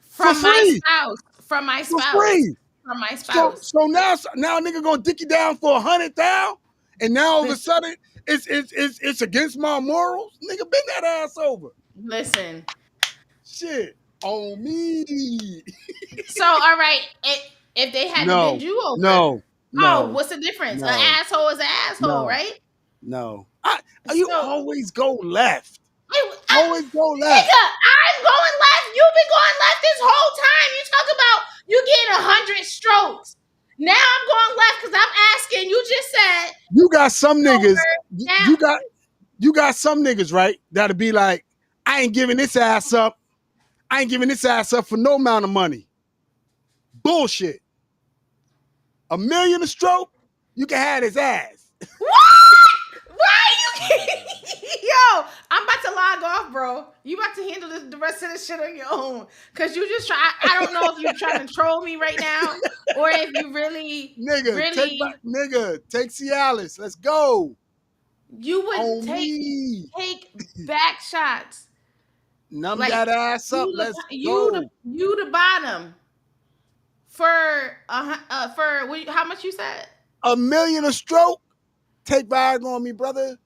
for From my free, spouse. From my for spouse. free. From my So spouse. now a nigga gonna dick you down for 100,000, and now all of a Listen, sudden it's against my morals. Nigga, bend that ass over. listen. Shit on me. So all right, if they had to bend No, you over, no, oh, no, what's the difference? An no, asshole is an asshole, no, right? no. You So always go left. I, Always go left. nigga, I'm going left. You've been going left this whole time. You talk about you getting 100 strokes. Now I'm going left because I'm asking. You just said You got some niggas. over. Now You got some niggas, right? That'll be like, I ain't giving this ass up. I ain't giving this ass up for no amount of money. Bullshit. $1 million a stroke, you can have his ass. what? Why you? Yo, I'm about to log off, bro. You about to handle the rest of this shit on your own. Cause you just try. I don't know if you're trying to troll me right now or if you really, Nigga, take Cialis. Let's go. you would On me. take back shots. Numb Like that ass up. Let's go. you the bottom for how much you said? $1 million a stroke? Take Viagra on me, brother.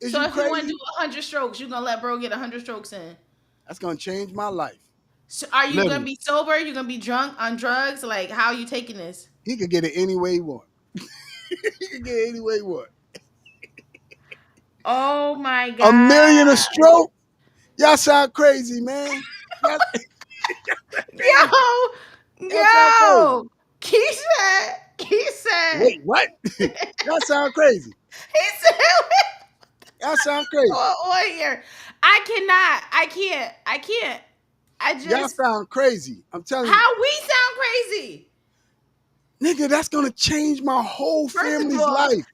Is So you if you want to crazy? do 100 strokes, you gonna let bro get 100 strokes in. That's gonna change my life. So are you gonna Literally. be sober? You gonna be drunk on drugs? Like how are you taking this? He could get it any way he want. He could get it any way he want. Oh my god! $1 million a stroke? Y'all sound crazy, man. Y'all sound crazy. Yo, he said, Wait, what? Y'all sound crazy. he said, Y'all sound crazy. on here. I can't. I Y'all just, sound crazy. I'm telling you. how we sound crazy. Nigga, that's gonna change my whole First of family's all, life.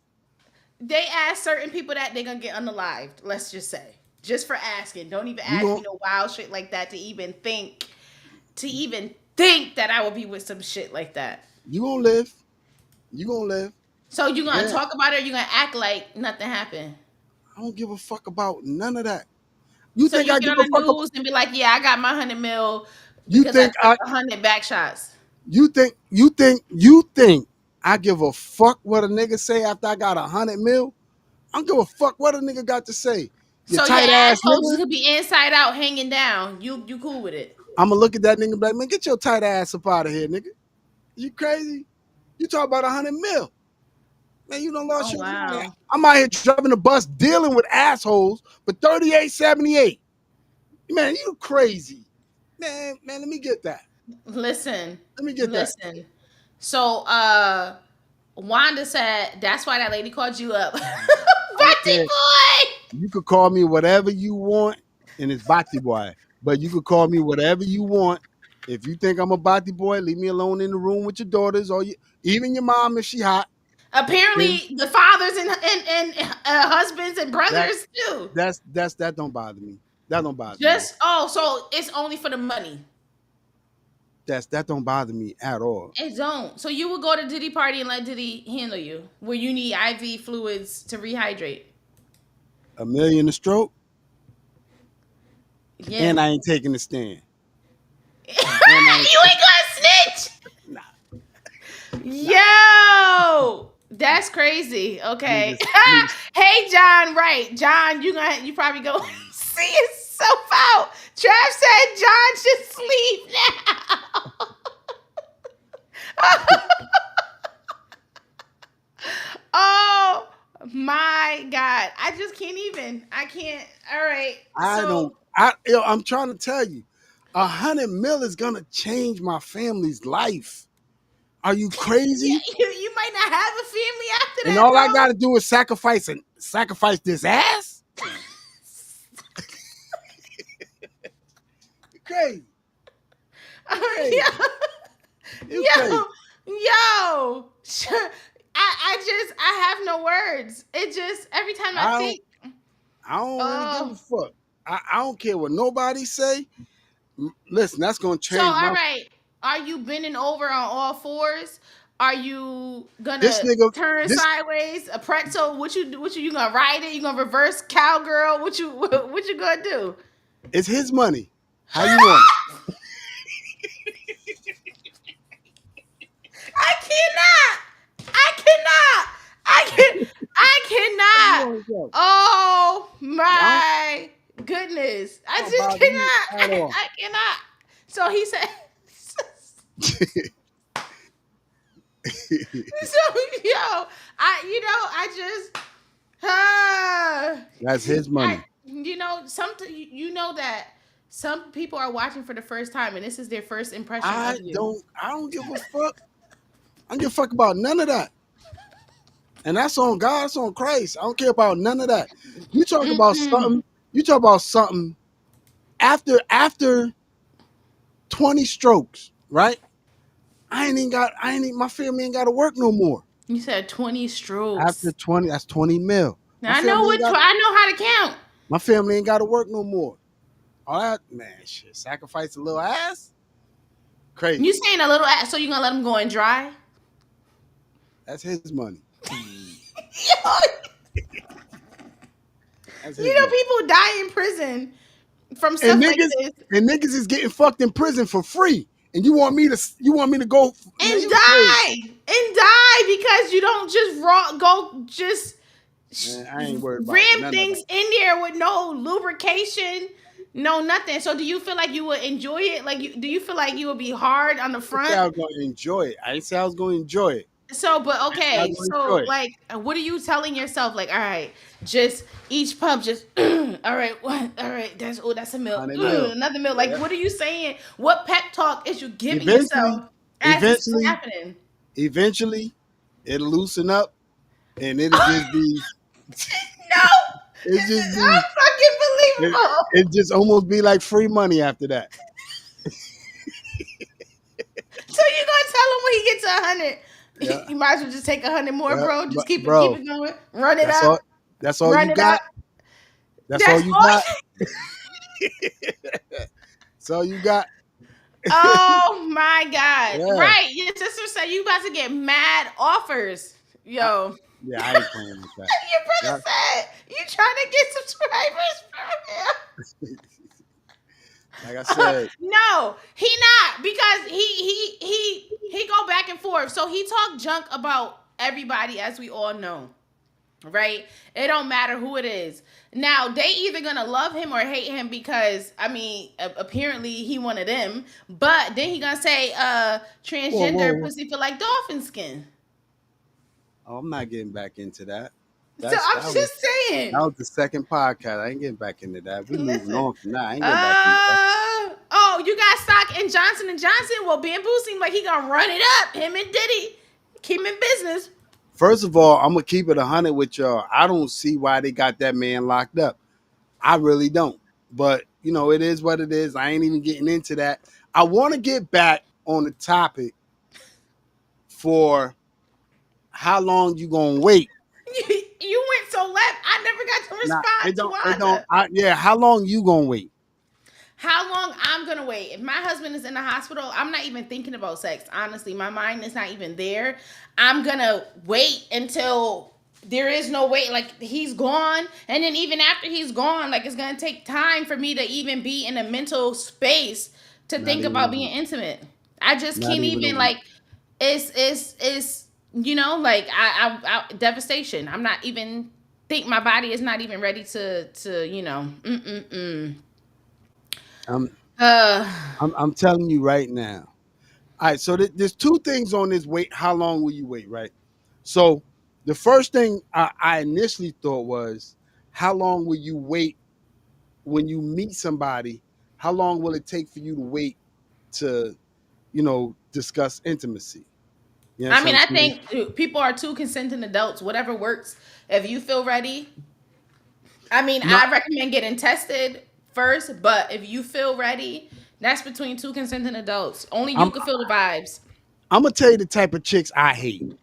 they ask certain people that they're gonna get unalived. Let's just say, just for asking. Don't even You ask gon' me no wild shit like that to even think that I would be with some shit like that. you gonna live. You gonna live. So you gonna Yeah. talk about it? Or you gonna act like nothing happened? I don't give a fuck about none of that. You So think you I get give on a the fuck about news and be like, "Yeah, I got my 100 mil you because I think took 100 back shots." you think I give a fuck what a nigga say after I got 100 mil? I don't give a fuck what a nigga got to say. You So your tight ass assholes nigga. could be inside out, hanging down. You cool with it? I'ma look at that nigga and be like, man, get your tight ass up out of here, nigga. You crazy? You talk about 100 mil. Man, you done lost Oh your money. wow! I'm out here driving the bus dealing with assholes for 38.78. Man, you crazy. Man, let me get that. Listen, Let me get that. listen. So Wanda said that's why that lady called you up. Bati Okay. boy. You could call me whatever you want, and it's Bati Boy. But you could call me whatever you want. If you think I'm a body boy, leave me alone in the room with your daughters or even your mom if she hot. Then Apparently, the fathers and husbands and that brothers too. that don't bother me. That don't bother me. Just so it's only for the money. That don't bother me at all. It don't. So you would go to Diddy party and let Diddy handle you, where you need IV fluids to rehydrate. $1 million a stroke, Yeah. and I ain't taking the stand. You ain't gonna snitch. Nah. Yo, that's crazy. Okay. Niggas- Hey, John. Right, John. You probably go see yourself out. Trav said John should sleep now. Oh my God. I just can't even. I can't. All right. I'm trying to tell you, 100 mil is gonna change my family's life. Are you crazy? You might not have a family after that. And all I bro. gotta do is sacrifice this ass? You crazy. Crazy. You crazy. Yo. I have no words. It just every time I think. I don't really give a fuck. I don't care what nobody say. Listen, that's gonna change. So all right, are you bending over on all fours? Are you gonna turn sideways? A pretzel? What you do? You gonna ride it? You gonna reverse cowgirl? What you gonna do? It's his money. How you want it? I cannot. Oh my goodness. I just cannot. I cannot. So he said. So that's his money. That some people are watching for the first time and this is their first impression of you. I don't give a fuck. I don't give a fuck about none of that. And that's on God, it's on Christ. I don't care about none of that. You talk about something. You talk about something after 20 strokes, right? My family ain't got to work no more. You said 20 strokes. After 20, that's 20 mil. I know how to count. My family ain't got to work no more. All that, man, shit. Sacrifice a little ass? Crazy. You saying a little ass, so you gonna let him go and dry? That's his money. People die in prison from stuff like this. And niggas is getting fucked in prison for free. And you want me to go and die because you don't just man, I ain't worried about ram things in there with no lubrication, no nothing. So do you feel like you would enjoy it? Do you feel like you would be hard on the front? I was gonna enjoy it. I didn't say I was gonna enjoy it. So, but okay, so what are you telling yourself? All right, just each pump, just all right, that's a milk, another milk. What are you saying? What pep talk is you giving yourself? Eventually, it'll loosen up, and it'll just be it's just unfucking believable. It just almost be like free money after that. So you gonna tell him when he gets to 100? Yeah. You might as well just take 100 more, bro. Just keep it going. Run it up. That's all you got. That's all you got. That's all you got. Oh my God! Yeah. Right, your sister said you about to get mad offers, yo. Yeah, I ain't playing with that. Your brother said you trying to get subscribers from him. Like I said, no, he not, because he go back and forth. So he talk junk about everybody, as we all know, right? It don't matter who it is. Now they either gonna love him or hate him because apparently he one of them. But then he gonna say transgender pussy feel like dolphin skin. Oh, I'm not getting back into that. So I'm just saying. That was the second podcast. I ain't getting back into that. We're moving on from that. I ain't getting back into that. Oh, you got stock in Johnson & Johnson? Well, Bamboo seems like he gonna run it up. Him and Diddy. Keep him in business. First of all, I'm gonna keep it 100 with y'all. I don't see why they got that man locked up. I really don't. But, it is what it is. I ain't even getting into that. I want to get back on the topic for how long you gonna wait. You went so left. I never got to Nah, respond it to don't. It don't. Wanda. Yeah, how long you gonna wait? How long I'm gonna wait? If my husband is in the hospital, I'm not even thinking about sex. Honestly, my mind is not even there. I'm gonna wait until there is no wait. Like he's gone, and then even after he's gone, like it's gonna take time for me to even be in a mental space to Not think even about a being week. intimate. I just Not can't even a even week. like. It's like I devastation. I'm not even think my body is not even ready to I'm uh I'm telling you right now. All right, so there's two things on this wait. How long will you wait? Right. So the first thing I initially thought was, how long will you wait when you meet somebody? How long will it take for you to wait to, discuss intimacy? You know I what mean, I'm I saying? think people are two consenting adults. Whatever works. If you feel ready, I mean, No, I recommend getting tested first. But if you feel ready, that's between two consenting adults. Only you I'm can feel the vibes. I'm gonna tell you the type of chicks I hate.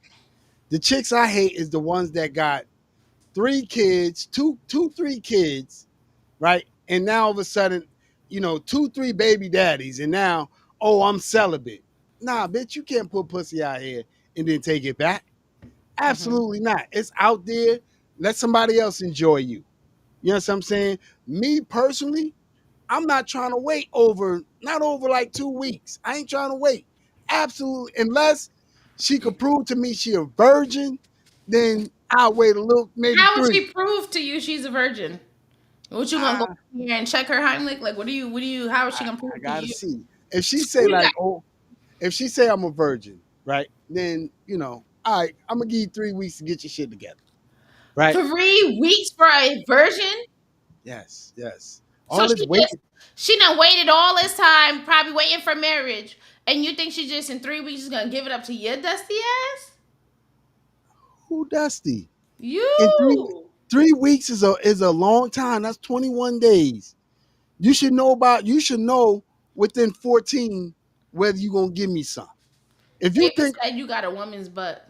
The chicks I hate is the ones that got three kids, three kids, right? And now all of a sudden, two, three baby daddies, and now, oh, I'm celibate. Nah, bitch, you can't put pussy out here and then take it back. Hmm. Absolutely not. It's out there. Let somebody else enjoy you. You know what I'm saying? Me personally, I'm not trying to wait not over like 2 weeks. I ain't trying to wait. Absolutely. Unless she could prove to me she a virgin, then I'll wait a little, maybe How would 3. she prove to you she's a virgin? What you gonna go I, in here and check her Heimlich? Like, what do you? How is she I, gonna prove I to gotta you? see. If she say You like, got oh, if she say I'm a virgin, right? Then, all right, I'm gonna give you 3 weeks to get your shit together. Right? 3 weeks for a virgin. Yes, yes. So All this waiting. she done waited all this time, probably waiting for marriage, and you think she just in 3 weeks is gonna give it up to your dusty ass? Who Dusty? In You. 3 weeks is a long time. That's 21 days. You should know within 14 whether you gonna give me some. If you David think said you got a woman's butt.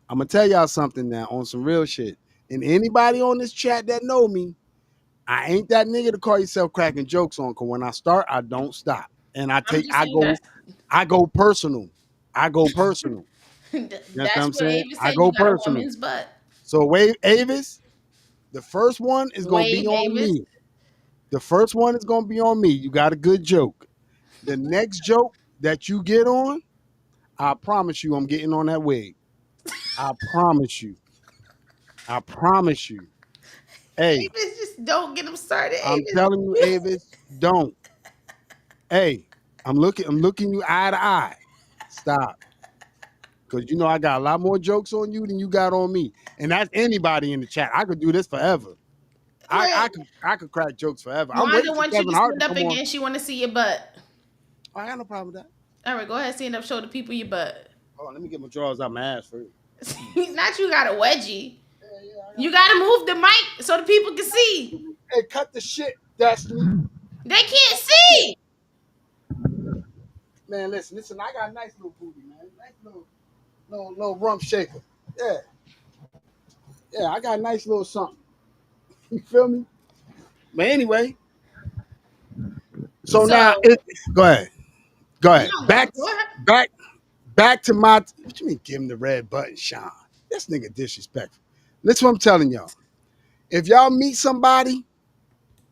I'm gonna tell y'all something now on some real shit. And anybody on this chat that know me, I ain't that nigga to call yourself cracking jokes on. Cause when I start, I don't stop. And I'm just saying I go personal. I go personal. You know what that's I'm what saying? David I said. You go got a personal. woman's butt. So wait, Avis, the first one is gonna be Wave on Avis. me. The first one is gonna be on me. You got a good joke. The next joke that you get on, I promise you, I'm getting on that wig. I promise you. I promise you. Hey, Avis, just don't get him started. I'm Avis. telling you, Avis, don't. Hey, I'm looking you eye to eye. Stop. Cause I got a lot more jokes on you than you got on me. And that's anybody in the chat. I could do this forever. I, Look, I could I could crack jokes forever. I'm Wanda waiting for wants you Kevin to Hart stand to up come on. again. She want to see your butt. I got no problem with that. All right, go ahead, stand up, show the people your butt. Hold on, let me get my drawers out my ass first. Not you got a wedgie. Yeah, yeah, I You got gotta move the mic so the people can see. Hey, cut the shit, Destiny. They can't Yeah. see. Man, listen, I got a nice little booty, man. Nice little rump shaker. Yeah. Yeah, I got a nice little something. You feel me? But anyway, so now So go ahead. Go ahead. no, Back go ahead. back back to my what you mean give him the red button, Sean? This nigga disrespectful. Listen what I'm telling y'all. If y'all meet somebody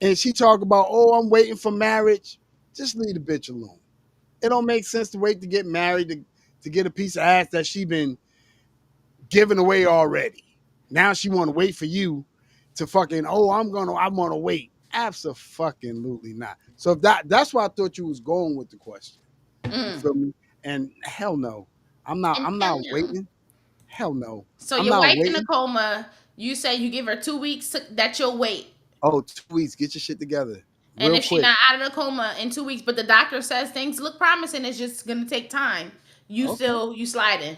and she talk about, oh, I'm waiting for marriage, just leave the bitch alone. It don't make sense to wait to get married to get a piece of ass that she been giving away already. Now she want to wait for you to fucking, oh, I'm gonna wait. Absolutely not. So if that's why I thought you was going with the question. You Mm. feel me? And hell no. I'm not And I'm hell not no. waiting. Hell no. So I'm your not wife in a waiting. coma. You say you give her 2 weeks that you'll wait. Oh, 2 weeks. Get your shit together. And Real if she's quick. not out of the coma in 2 weeks, but the doctor says things look promising, it's just gonna take time. Okay. You sliding.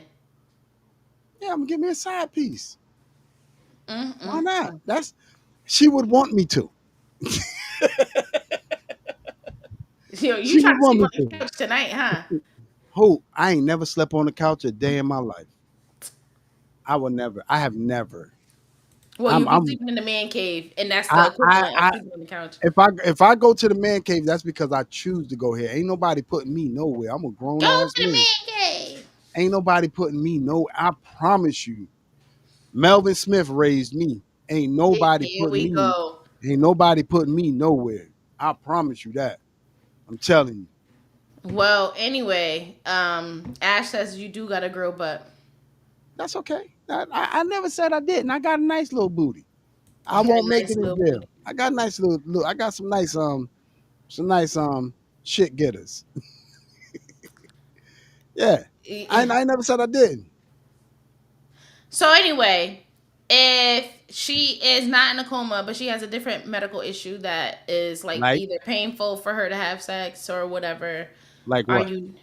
Yeah, I'm gonna give me a side piece. Why Mm-mm. not? She would want me to. Yo, you She trying would to want sleep me on the to. couch tonight, huh? Who? I ain't never slept on the couch a day in my life. I will never. I have never. Well, I'm. you be I'm. sleeping in the man cave, and that's the I. equivalent of I. sleeping on the couch. If I go to the man cave, that's because I choose to go here. Ain't nobody putting me nowhere. I'm a Go grown to ass the man. man cave. Ain't nobody putting me no. I promise you. Melvin Smith raised me. Ain't nobody Here putting we me. go. Ain't nobody putting me nowhere. I promise you that. I'm telling you. Well, anyway, Ash says you do got a girl butt. That's okay. I never said I didn't. I got a nice little booty. I You got won't a make nice it in little jail. booty. I got a nice little look. I got some nice shit getters. Yeah. I never said I didn't. So anyway, if she is not in a coma, but she has a different medical issue that is like Like either painful for her to have sex or whatever, like are what? you?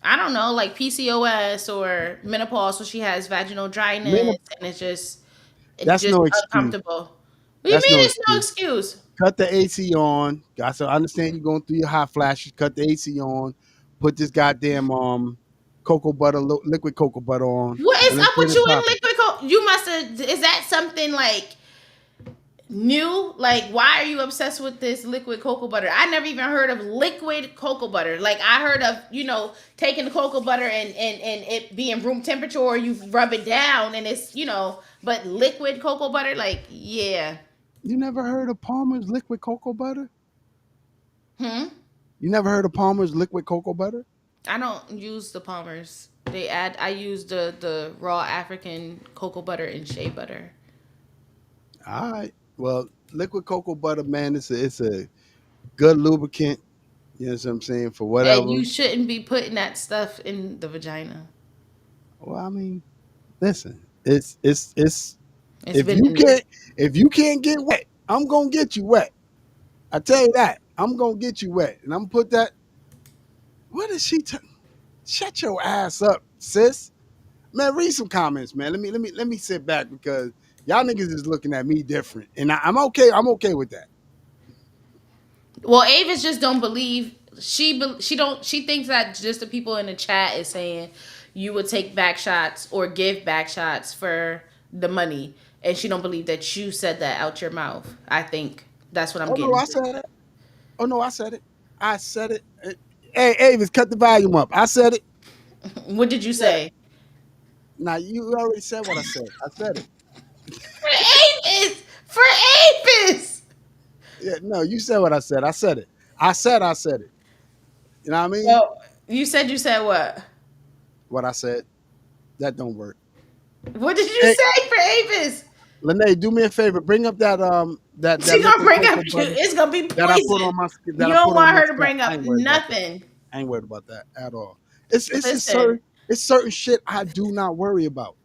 I don't know, like PCOS or menopause, so she has vaginal dryness Men, and it's that's just no excuse. uncomfortable. What do you That's mean no it's no excuse. excuse? Cut the AC on. Got to understand you're going through your hot flashes. Cut the AC on. Put this goddamn cocoa butter, liquid cocoa butter on, What and is let's up get with it you popping. and liquid coke? You must have. Is that something like new? Like, why are you obsessed with this liquid cocoa butter? I never even heard of liquid cocoa butter. Like, I heard of taking the cocoa butter and it being room temperature, or you rub it down and it's but liquid cocoa butter, like, yeah. You never heard of Palmer's liquid cocoa butter? Hmm. You never heard of Palmer's liquid cocoa butter? I don't use the Palmer's. I use the raw African cocoa butter and shea butter. All right. Well, liquid cocoa butter, man, it's a good lubricant. You know what I'm saying? For And whatever. you shouldn't be putting that stuff in the vagina. Well, I mean, listen, it's It's if been you in can't if you can't get wet, I'm gonna get you wet. I tell you that. I'm gonna get you wet. And I'm gonna put that. What is she shut your ass up, sis? Man, read some comments, man. Let me sit back because y'all niggas is looking at me different. And I'm okay. I'm okay with that. Well, Avis just don't believe she thinks that just the people in the chat is saying you would take back shots or give back shots for the money, and she don't believe that you said that out your mouth. I think that's what I'm Oh no, getting. I said it. Oh no, I said it. I said it. Hey, Avis, cut the volume up. I said it. What did you Yeah. say? Now you already said what I said. I said it. For Avis. Yeah, no, you said what I said. I said it. I said it. You know what I mean? Well, you said what? What I said. That don't work. What did you Hey, say for Avis? Lene, do me a favor. Bring up that She gonna liquid bring up. cocoa butter It's gonna be that I put poison. on my skin. That You I don't put on want my her to scalp. bring I up ain't worried about that. nothing. I ain't worried about that at all. It's just Listen. certain shit I do not worry about.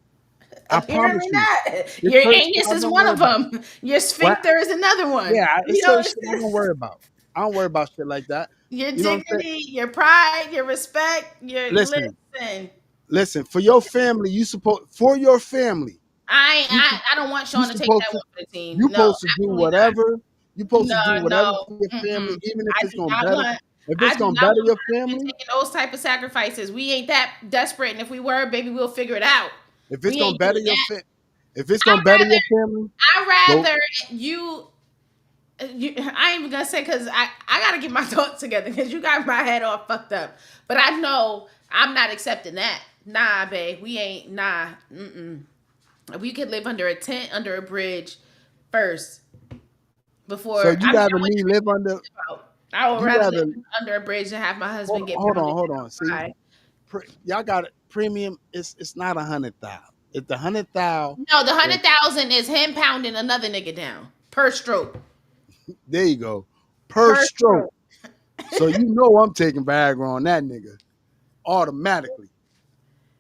I promise Apparently you. not. It's Your certain shit anus I is don't one worry of about. them. Your What? sphincter is another one. Yeah, You it's know, certain shit I don't worry about. I don't worry about shit like that. your You know what I'm saying? dignity, your pride, your respect. Your Listen, listen. listen. For your family, for your family. I You I I don't want you Sean to take supposed that to one for the team. you No, supposed to do absolutely whatever you supposed not. to do No, whatever no. for your family, Mm-mm. even if I it's do gonna not better want. if I it's do gonna not better want your my husband family, taking those type of sacrifices. We ain't that desperate, and if we were, baby, we'll figure it out. if it's We gonna ain't better doing your that. if it's I'd gonna better rather your family, I'd go rather I ain't even gonna say because I gotta get my thoughts together because you got my head all fucked up. But I know I'm not accepting that. Nah, babe, we ain't. Nah, we could live under a tent, under a bridge first so before you I'm rather what me you're live under about. I would you rather live rather under a bridge than have my hold husband on get hold on pounded hold down on. See, by. y'all got it premium, it's not 100,000. It's the 100,000. No, the 100,000 is him pounding another nigga down per stroke. There you go. Per Per stroke. stroke. So you know I'm taking Viagra on that nigga. Automatically.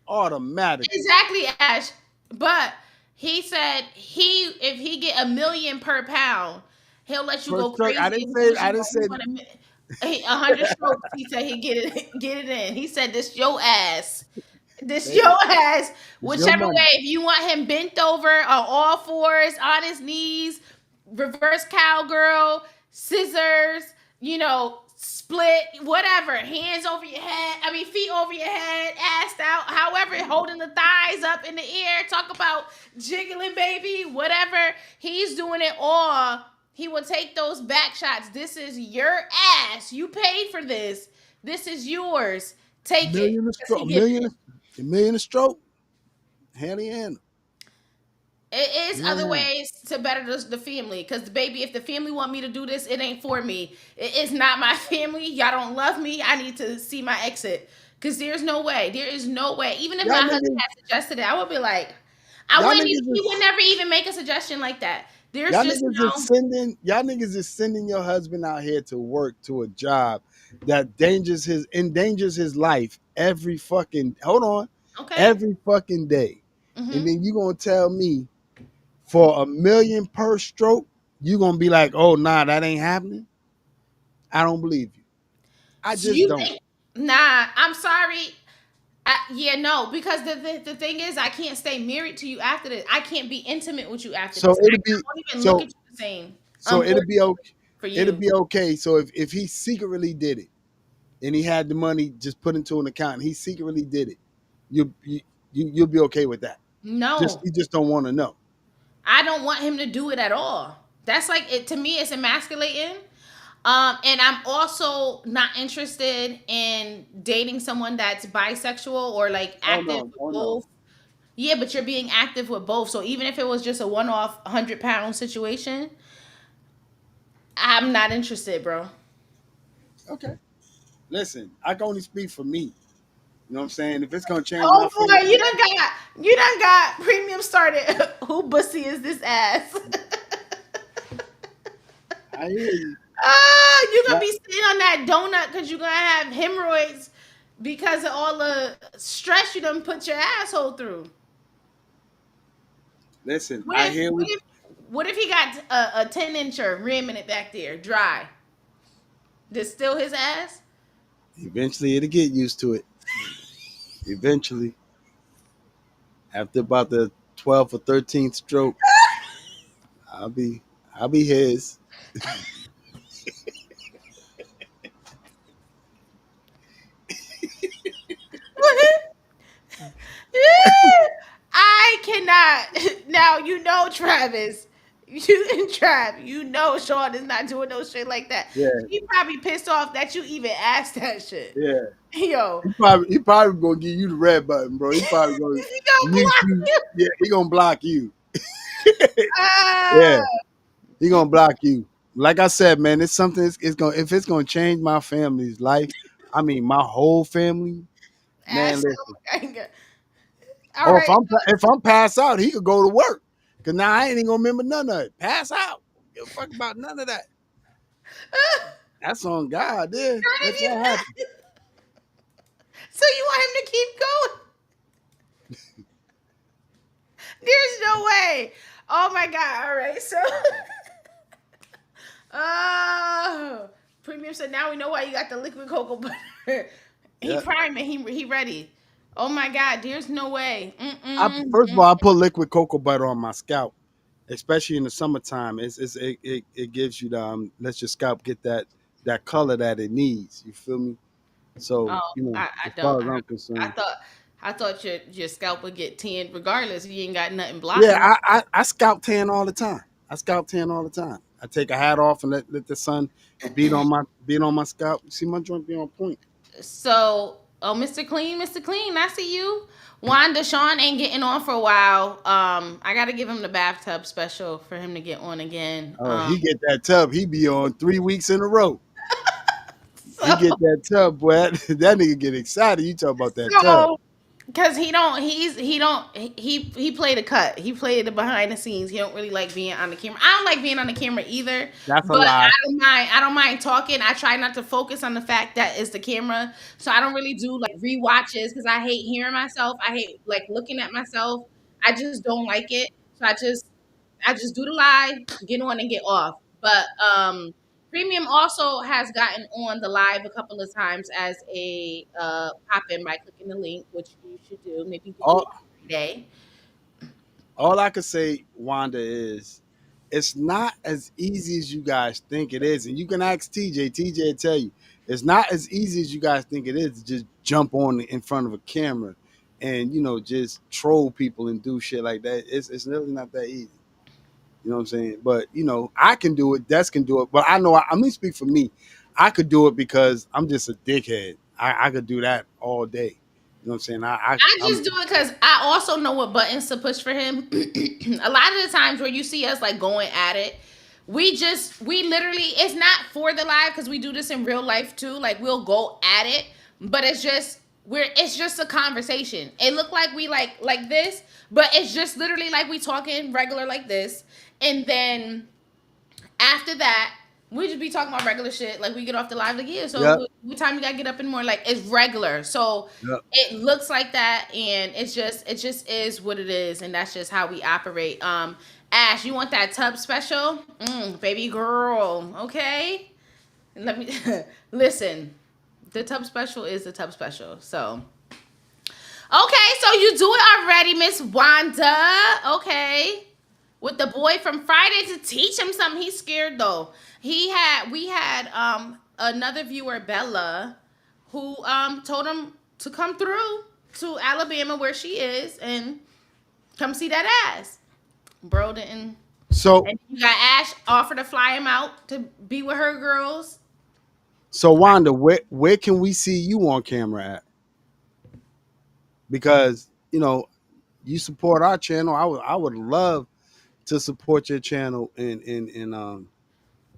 Automatically. Exactly, Ash. But he said if he get 1,000,000 per pound, he'll let you Per go stroke. crazy as much as I you didn't want. say He want 100 strokes. He said he get it in. He said this your ass. This baby, your ass. it's your Whichever money. way, if you want him bent over on all fours, on his knees, reverse cowgirl, scissors, split, whatever, hands over your head, feet over your head, ass out, however, holding the thighs up in the air, talk about jiggling, baby, whatever. He's doing it all. He will take those back shots. This is your ass. You paid for this. This is yours. Take it. Million a 'Cause stroke. he giving it. A million a stroke. Handy and It is other yeah. ways to better the family. Because, baby, if the family want me to do this, it ain't for me. It is not my family. Y'all don't love me. I need to see my exit. Because there's no way. There is no way. Even if my Y'all husband niggas, had suggested it, I would be like, I y'all wouldn't even, niggas he is would never even make a suggestion like that. There's just no. y'all niggas is sending your husband out here to work to a job that endangers his life every fucking Okay. every fucking day. And Hmm. then you gonna tell me for a million per stroke, you gonna be like, oh nah, that ain't happening? I don't believe you. I So just you don't. think, nah, I'm sorry. Yeah, no, because the thing is, I can't stay married to you after this. I can't be intimate with you after So this. I it'll be won't even look so at you the same. so it'll be Unfortunately okay. for It'll you. be okay. So if he secretly did it and he had the money just put into an account and he secretly did it, you, you you'll be okay with that. Just No, you just don't want to know. I don't want him to do it at all. That's like it to me. It's emasculating. And I'm also not interested in dating someone that's bisexual or like Oh active no, with oh no. both. Yeah, but you're being active with both. So even if it was just a one-off 100-pound situation, I'm not interested, bro. Okay. Listen, I can only speak for me. You know what I'm saying? If it's gonna change my Oh boy, family, you done got premium started. Who bussy is this ass? I hear you. Oh, you gonna Yeah. be sitting on that donut because you're gonna have hemorrhoids because of all the stress you done put your asshole through. Listen, What I if hear what what if what if he got a 10-incher ramming it back there, dry? This still his ass? eventually it'll get used to it. Eventually. After about the 12th or 13th stroke, I'll be I'll be his. I cannot. Now you know Travis. You and Trav, you know Sean is not doing no shit like that. Yeah, He probably pissed off that you even asked that shit. yeah. Yo, He probably gonna give you the red button, bro. He probably gonna he gonna mute block you. you. Yeah, he gonna block you. Ah, Yeah, he gonna block you. Like I said, man, it's something. It's gonna if it's gonna change my family's life. I mean, my whole family. Man, ass. listen. Oh my God. All Oh, right. if I'm pass out, he could go to work. Cause now I ain't even gonna remember none of it. Pass out. Give a fuck about none of that. That's on God, yeah. Not Let if you that happen. so you want him to keep going? There's no way. Oh my God. All right. So oh, Premium said now we know why you got the liquid cocoa butter. He Yeah. priming. He ready. Oh my God. There's no way. First of all, I put liquid cocoa butter on my scalp, especially in the summertime. It gives you the let your scalp get that color that it needs. You feel me? So Oh, I as don't. far as I'm I concerned, thought I thought your scalp would get tanned regardless. You ain't got nothing yeah, blocking it. I scalp tan all the time. I scalp tan all the time. I take a hat off and let the sun beat on my scalp. You see my joint be on point. So, oh, Mr. Clean, I see you. Wanda, Sean ain't getting on for a while. I gotta give him the bathtub special for him to get on again. Oh, he get that tub. He be on 3 weeks in a row. He So, get that tub, boy. That nigga get excited. You talk about that tub. so because he played a cut. He played the behind the scenes. He don't really like being on the camera. I don't like being on the camera either, That's a but lie. I don't mind talking. I try not to focus on the fact that it's the camera. So I don't really do like rewatches because I hate hearing myself. I hate like looking at myself. I just don't like it. So I just do the live, get on and get off. But Premium also has gotten on the live a couple of times as a pop in by clicking the link, which you should do. Maybe you could do All it every day. all I could say, Wanda, is it's not as easy as you guys think it is. And you can ask TJ. TJ will tell you it's not as easy as you guys think it is to just jump on in front of a camera and just troll people and do shit like that. It's really not that easy. You know what I'm saying? But I can do it. Des can do it. But I know I'm gonna speak for me. I could do it because I'm just a dickhead. I could do that all day. You know what I'm saying? I I'm just do it because I also know what buttons to push for him. A lot of the times where you see us like going at it, we literally, it's not for the live because we do this in real life too. Like we'll go at it, but it's just a conversation. It look like we like this, but it's just literally like we talking regular like this, and then after that, we just be talking about regular shit. Like we get off the live, like yeah. So Yep. what time you gotta get up in the morning? Like it's regular. So Yep. it looks like that, and it just is what it is, and that's just how we operate. Ash, you want that tub special? Baby girl, okay. Let me listen. The tub special is the tub special. So okay, so you do it already, Miss Wanda. Okay, with the boy from Friday to teach him something. He's scared though. We had another viewer, Bella, who told him to come through to Alabama where she is and come see that ass. Bro didn't. So And you got Ash offer to fly him out to be with her girls. so Wanda, where can we see you on camera at? Because you support our channel. I would love to support your channel and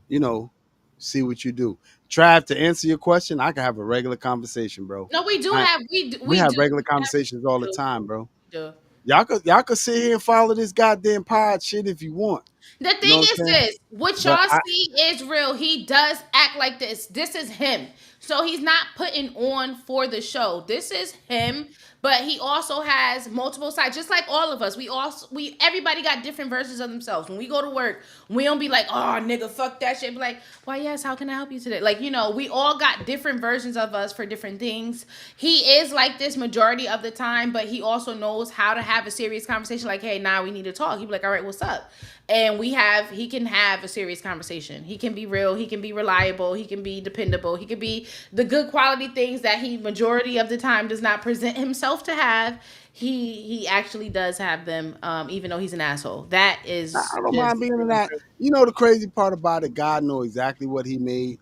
you know see what you do. Trav, to answer your question, I can have a regular conversation, bro. No, we do I, have we we have do regular have conversations all the do, time, bro. do. Y'all could sit here and follow this goddamn pod shit if you want. The You know thing what is I'm saying? this, what But y'all see is real. He does act like this. This is him. So he's not putting on for the show. This is him, but he also has multiple sides. Just like all of us. We everybody got different versions of themselves. When we go to work, we don't be like, oh nigga, fuck that shit. Be like, why yes, how can I help you today? Like, we all got different versions of us for different things. He is like this majority of the time, but he also knows how to have a serious conversation. Like, hey, now we need to talk. He be like, all right, what's up? And he can have a serious conversation. He can be real, he can be reliable, he can be dependable, he can be the good quality things that he majority of the time does not present himself to have. He actually does have them, even though he's an asshole. That I is don't mind just being in that. The crazy part about it, God knows exactly what He made,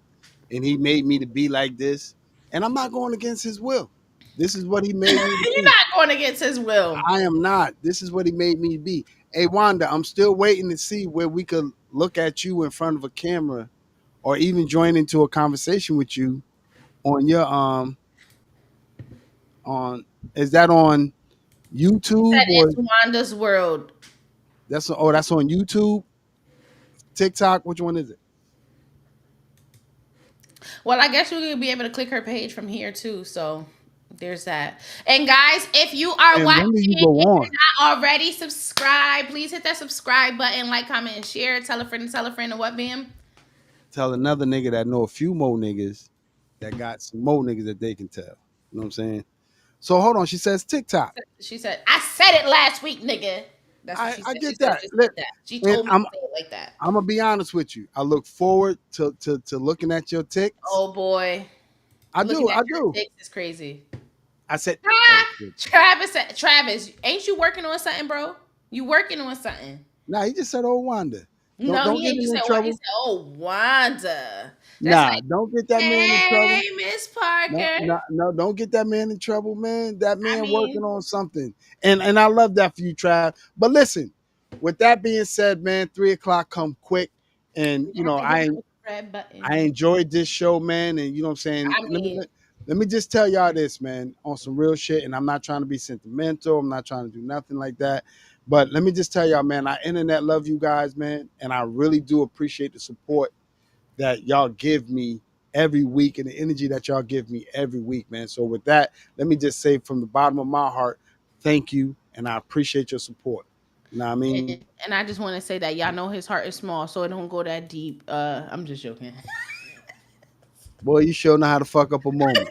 and He made me to be like this, and I'm not going against His will. This is what He made me to you're be. not going against his will. I am not. This is what He made me to be. Hey Wanda, I'm still waiting to see where we could look at you in front of a camera, or even join into a conversation with you on your on. Is that on He said YouTube or it's Wanda's world. that's on YouTube, TikTok? Which one is it? Well, I guess you'll be able to click her page from here too. So there's that. And guys, if you are And watching, when do you go if on? you're not already subscribed, please hit that subscribe button, like, comment, and share. Tell a friend, and what, Bam? Tell another nigga that know a few more niggas that got some more niggas that they can tell. You know what I'm saying? So hold on. She says TikTok. She said, I said it last week, nigga. That's what I, she I said. She get said that. just Look, like that. She and told me to say it like that. I'm gonna be honest with you. I look forward to looking at your ticks. Oh boy. I Looking do. at I your do. dicks is crazy. I said, oh Ah, shit. Travis, ain't you working on something, bro? You working on something. Nah, he just said, "Oh Wanda, don't No, don't he get ain't. You him in said what? He trouble." said, "Oh, Wanda." That's Nah, like, don't get that man in hey, trouble. Miss No, Parker. no, no, don't get that man in trouble, man. That I man working mean, on something, and I love that for you, Trav. But listen, with that being said, man, 3 o'clock come quick, and you have to hit the red I button. enjoyed this show, man, and you know what I'm saying. I mean, Let me just tell y'all this, man, on some real shit, and I'm not trying to be sentimental. I'm not trying to do nothing like that. But let me just tell y'all, man, I internet love you guys, man, and I really do appreciate the support that y'all give me every week and the energy that y'all give me every week, man. So with that, let me just say from the bottom of my heart, thank you, and I appreciate your support. You know what I mean? and I just want to say that y'all know his heart is small, so it don't go that deep. I'm just joking. Boy, you sure know how to fuck up a moment.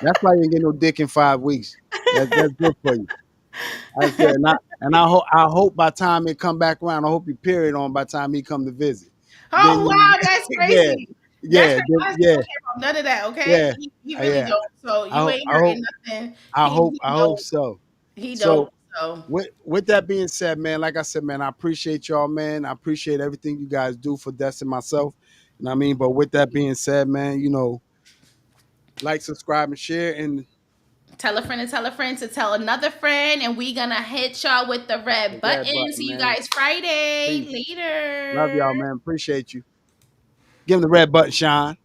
That's why you ain't get no dick in 5 weeks. That's good for you. I said, and I hope by the time it come back around, I hope you period on by the time he come to visit. Then Oh you, wow, that's yeah, crazy. That's yeah, crazy. then, Honestly, yeah, don't care about none of that. Okay, yeah, he really yeah. don't. So I, you ho- ain't I hope, hurting nothing. I hope, He I hope don't. so. He So don't. So with that being said, man, like I said, man, I appreciate y'all, man. I appreciate everything you guys do for Des and myself. You know what I mean? But with that being said, man, like, subscribe, and share, and tell a friend to tell a friend to tell another friend, and we gonna hit y'all with the red the red button. button, See you man. guys Friday. Peace. Love Later. y'all, man. Appreciate you. Give him the red button, Sean.